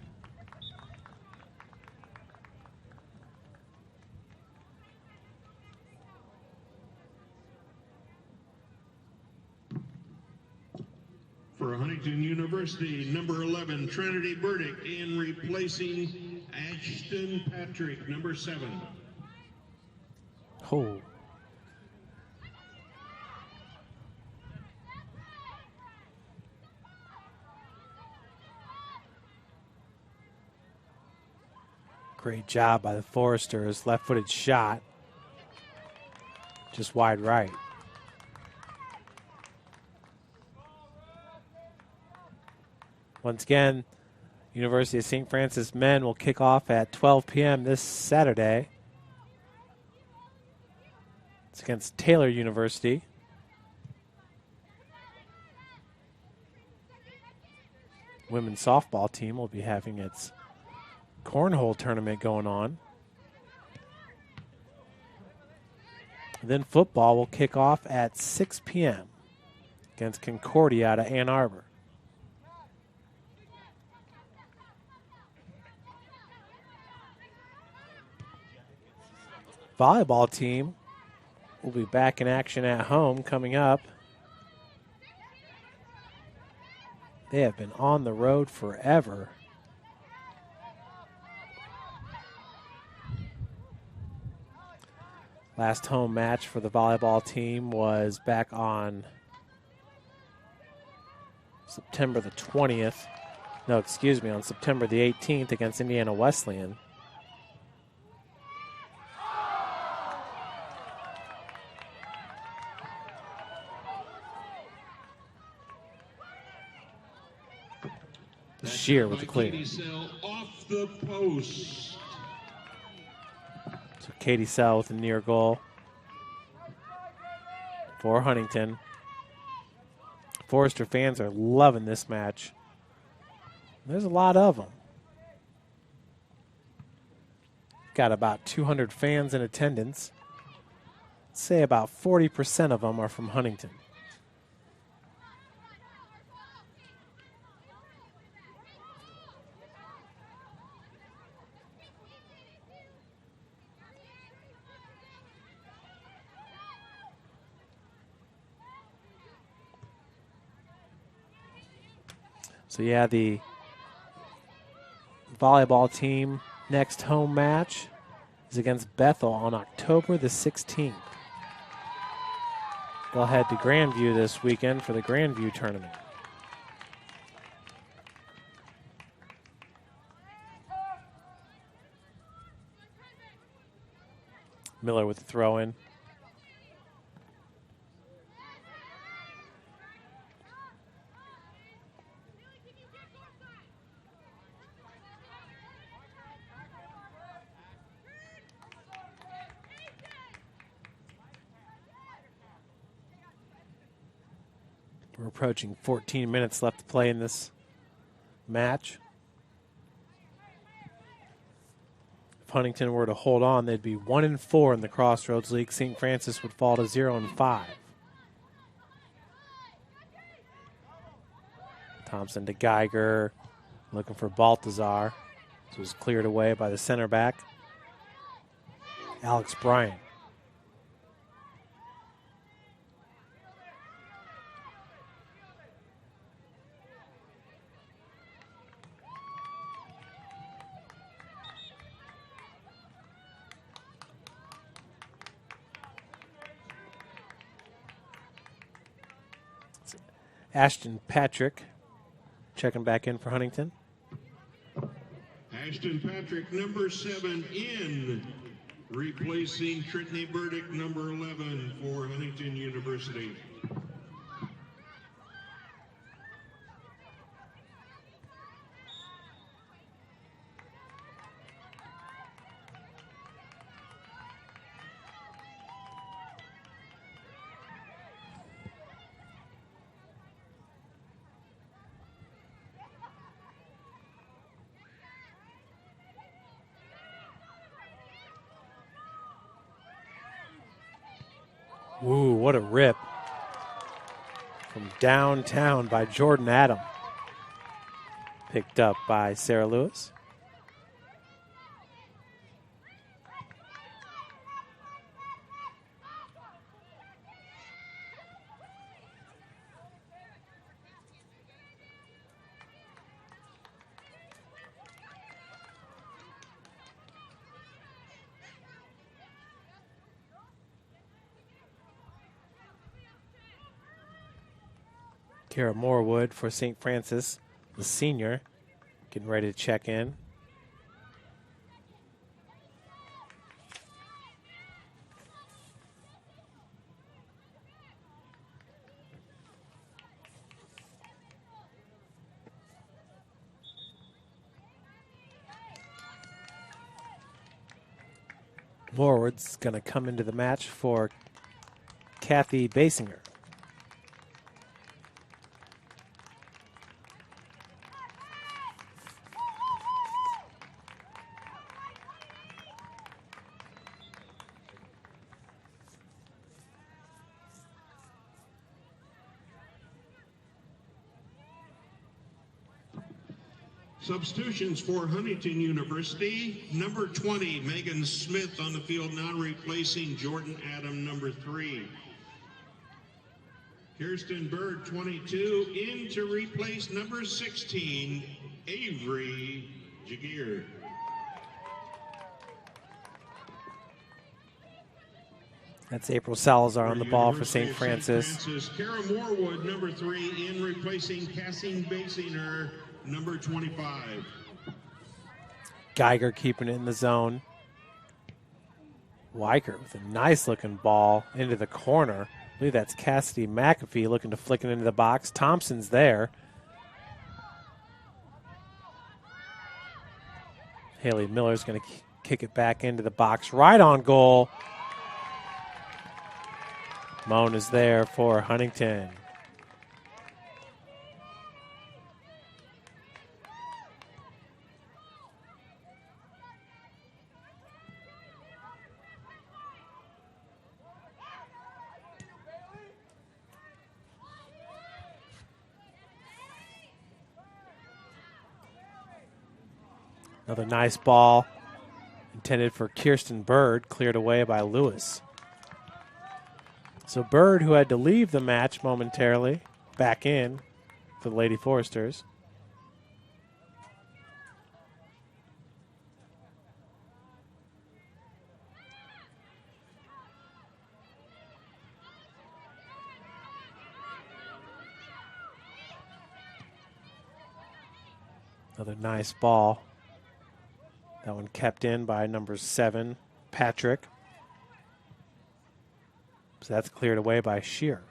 For Huntington University, number 11, Trinity Burdick, in replacing Ashton Patrick, number 7. Oh. Great job by the Foresters. Left-footed shot. Just wide right. Once again, University of St. Francis men will kick off at 12 p.m. this Saturday. It's against Taylor University. Women's softball team will be having its cornhole tournament going on. And then football will kick off at 6 p.m. against Concordia out of Ann Arbor. Volleyball team will be back in action at home coming up. They have been on the road forever. Last home match for the volleyball team was back on September the 20th. No, excuse me, on September the 18th against Indiana Wesleyan. Shear with the clear. Off the post. So Katie Sell with a near goal for Huntington. Forester fans are loving this match. There's a lot of them. Got about 200 fans in attendance. Let's say about 40% of them are from Huntington. So yeah, the volleyball team next home match is against Bethel on October the 16th. They'll head to Grandview this weekend for the Grandview tournament. Miller with the throw in. We're approaching 14 minutes left to play in this match. If Huntington were to hold on, they'd be 1-4 in the Crossroads League. St. Francis would fall to 0-5. Thompson to Geiger, looking for Baltazar. This was cleared away by the center back, Alex Bryant. Ashton Patrick checking back in for Huntington. Ashton Patrick, number 7 in, replacing Trinity Burdick, number 11 for Huntington University. Ooh, what a rip from downtown by Jordan Adam. Picked up by Sarah Lewis. Kara Morewood for St. Francis, the senior, getting ready to check in. Morewood's going to come into the match for Kathy Basinger. Substitutions for Huntington University. Number 20, Megan Smith on the field now, replacing Jordan Adam, number 3. Kirsten Bird, 22, in to replace number 16, Avery Jagir. That's April Salazar on the ball for St. Francis. Kara Morewood, number 3, in replacing Cassie Basinger, number 25. Geiger keeping it in the zone. Weicker with a nice looking ball into the corner. I believe that's Cassidy McAfee looking to flick it into the box. Thompson's there. Haley Miller's going to kick it back into the box, right on goal. Moan is there for Huntington. Another nice ball intended for Kirsten Bird, cleared away by Lewis. So Bird, who had to leave the match momentarily, back in for the Lady Foresters. Another nice ball. That one kept in by number 7, Patrick. So that's cleared away by Shear.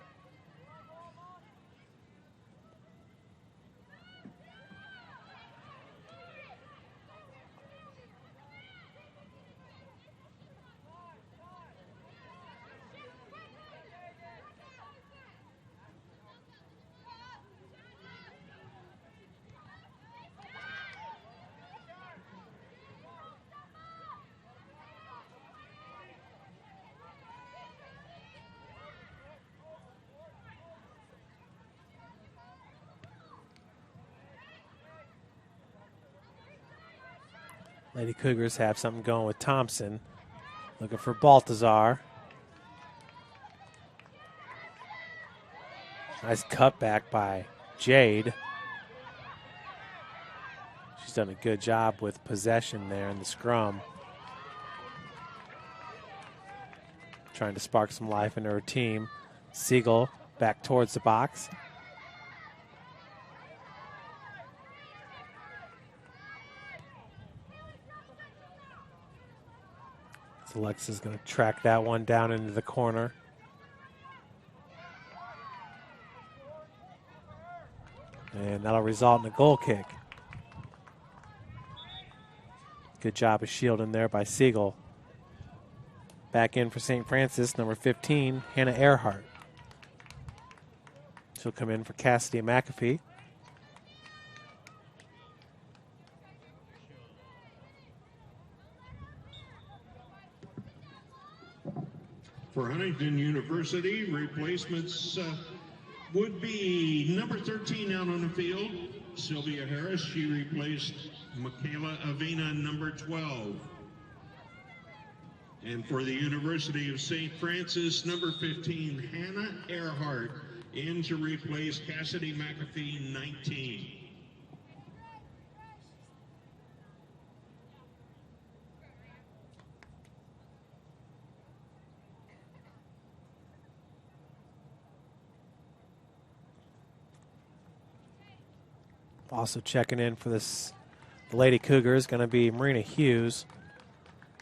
Lady Cougars have something going with Thompson. Looking for Baltazar. Nice cutback by Jade. She's done a good job with possession there in the scrum. Trying to spark some life into her team. Siegel back towards the box. Alexa's going to track that one down into the corner. And that'll result in a goal kick. Good job of shielding there by Siegel. Back in for St. Francis, number 15, Hannah Earhart. She'll come in for Cassidy McAfee. For Huntington University, replacements would be number 13 out on the field, Sylvia Harris. She replaced Michaela Avena, number 12. And for the University of St. Francis, number 15, Hannah Earhart, in to replace Cassidy McAfee, 19. Also checking in for this, the Lady Cougars is going to be Marina Hughes,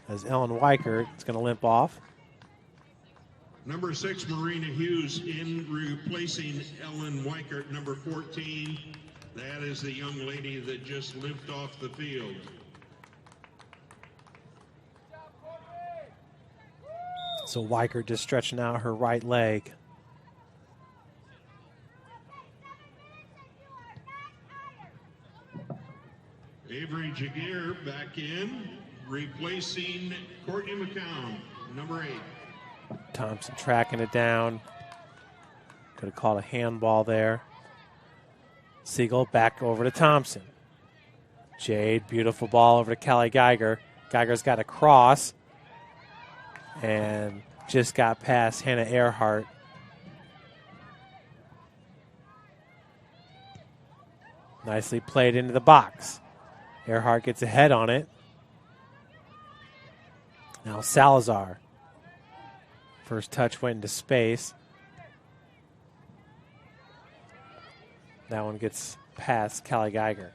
as Ellen Weichert is going to limp off. Number 6, Marina Hughes, in replacing Ellen Weichert, number 14. That is the young lady that just limped off the field. So Weichert just stretching out her right leg. Avery Jaguar back in, replacing Courtney McCown, number 8. Thompson tracking it down. Could have called a handball there. Siegel back over to Thompson. Jade, beautiful ball over to Callie Geiger. Geiger's got a cross and just got past Hannah Earhart. Nicely played into the box. Earhart gets a head on it. Now Salazar. First touch went into space. That one gets past Callie Geiger.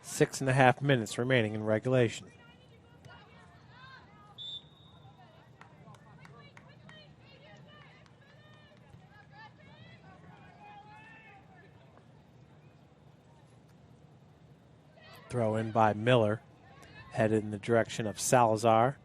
6.5 minutes remaining in regulation. Throw in by Miller, headed in the direction of Salazar.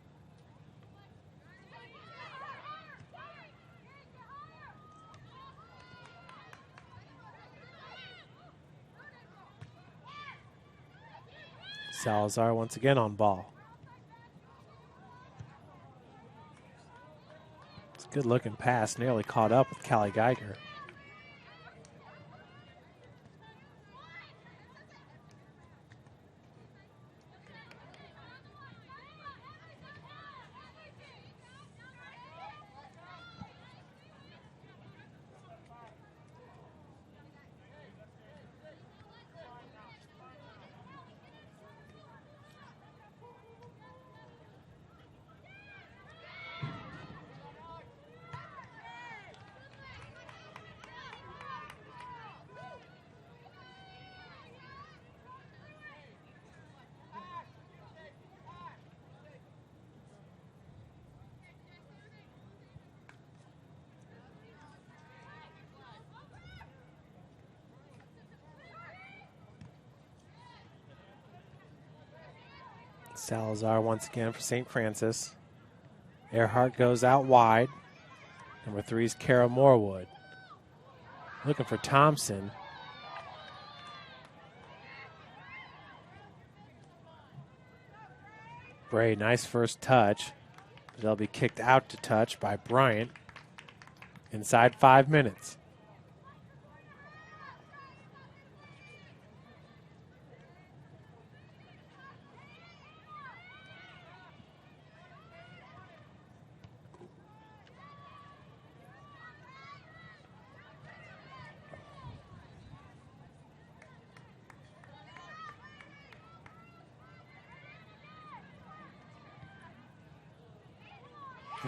Salazar once again on ball. It's a good looking pass, nearly caught up with Callie Geiger. Salazar once again for St. Francis. Earhart goes out wide. Number 3 is Kara Morwood. Looking for Thompson. Bray, nice first touch. But they'll be kicked out to touch by Bryant. Inside 5 minutes.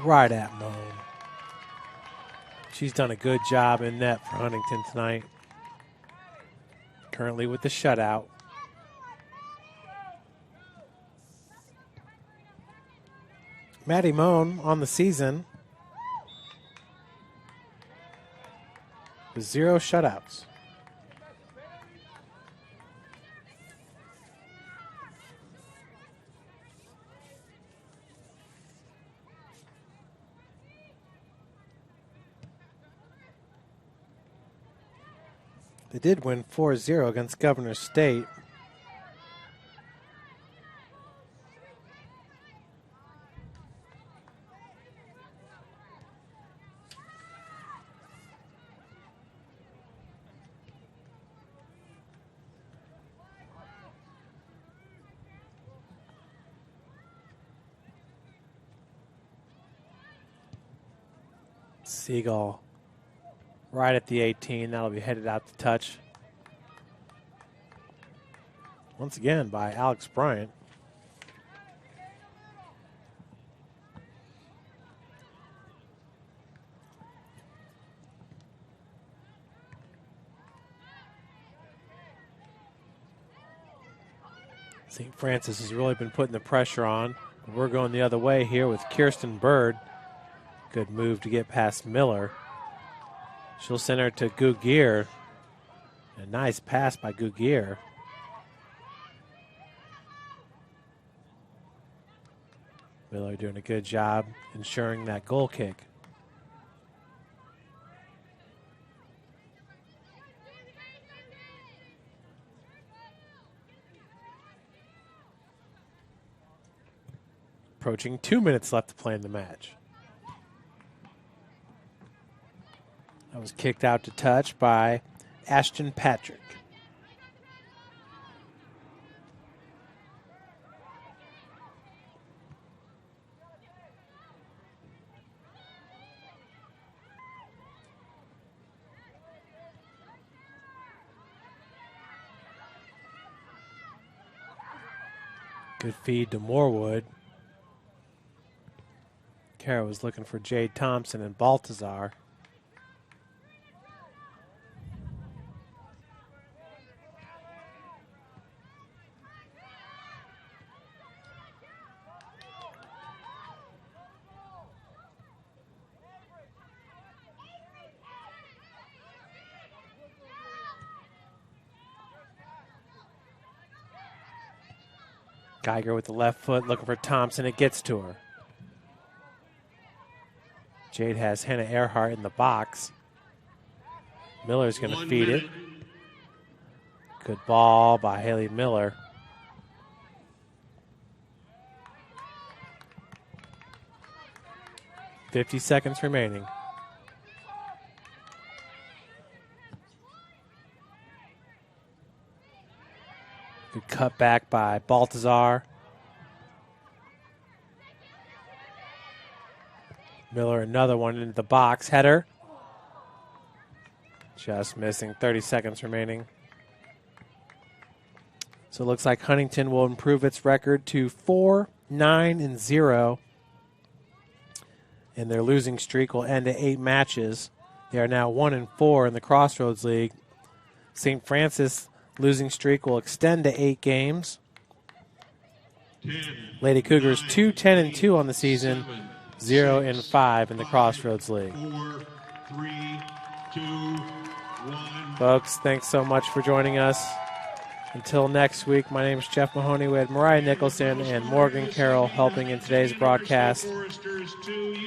Right at Moan. She's done a good job in net for Huntington tonight. Currently with the shutout. Maddie Moan on the season with 0 shutouts. They did win 4-0 against Governor State. Siegel right at the 18. That'll be headed out to touch. Once again by Alex Bryant. St. Francis has really been putting the pressure on. We're going the other way here with Kirsten Bird. Good move to get past Miller. She'll send her to Gugier. A nice pass by Gugier. Miller doing a good job ensuring that goal kick. Approaching 2 minutes left to play in the match. That was kicked out to touch by Ashton Patrick. Good feed to Morwood. Kara was looking for Jade Thompson and Baltazar. Geiger with the left foot looking for Thompson. It gets to her. Jade has Hannah Earhart in the box. Miller's going to feed it. Good ball by Haley Miller. .50 seconds remaining. Good cut back by Baltazar. Miller, another one into the box. Header. Just missing. 30 seconds remaining. So it looks like Huntington will improve its record to 4-9-0. And their losing streak will end at 8 matches. They are now 1-4 in the Crossroads League. St. Francis losing streak will extend to 8 games. Lady Cougars 2-10-2 on the season, 0-5 in the Crossroads League. 4, 3, 2, 1. Folks, thanks so much for joining us. Until next week, my name is Jeff Mahoney. We had Mariah Nicholson and Morgan Carroll helping in today's broadcast.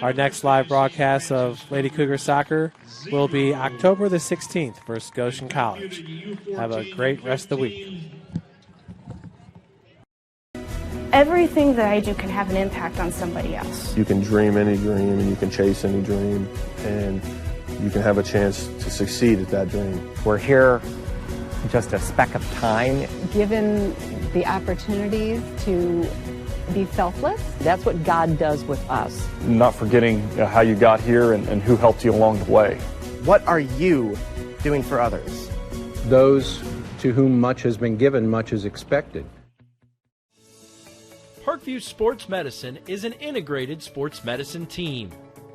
Our next live broadcast of Lady Cougar Soccer will be October the 16th versus Goshen College. Have a great rest of the week. Everything that I do can have an impact on somebody else. You can dream any dream and you can chase any dream, and you can have a chance to succeed at that dream. We're here just a speck of time. Given the opportunities to be selfless. That's what God does with us. Not forgetting how you got here and who helped you along the way. What are you doing for others? Those to whom much has been given, much is expected. Parkview Sports Medicine is an integrated sports medicine team.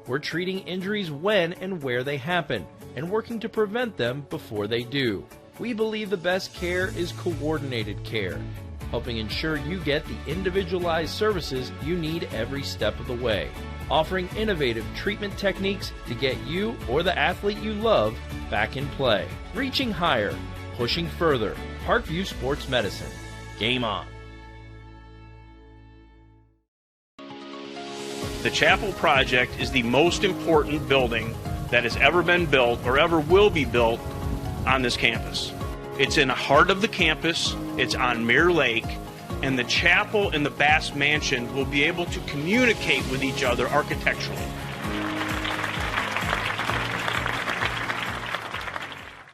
We're treating injuries when and where they happen and working to prevent them before they do. We believe the best care is coordinated care, helping ensure you get the individualized services you need every step of the way, offering innovative treatment techniques to get you or the athlete you love back in play. Reaching higher, pushing further. Parkview Sports Medicine. Game on. The Chapel Project is the most important building that has ever been built or ever will be built on this campus. It's in the heart of the campus, it's on Mirror Lake, and the chapel and the Bass Mansion will be able to communicate with each other architecturally.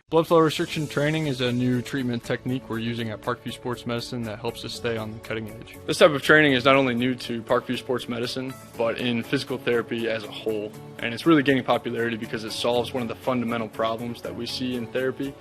Blood flow restriction training is a new treatment technique we're using at Parkview Sports Medicine that helps us stay on the cutting edge. This type of training is not only new to Parkview Sports Medicine, but in physical therapy as a whole. And it's really gaining popularity because it solves one of the fundamental problems that we see in therapy,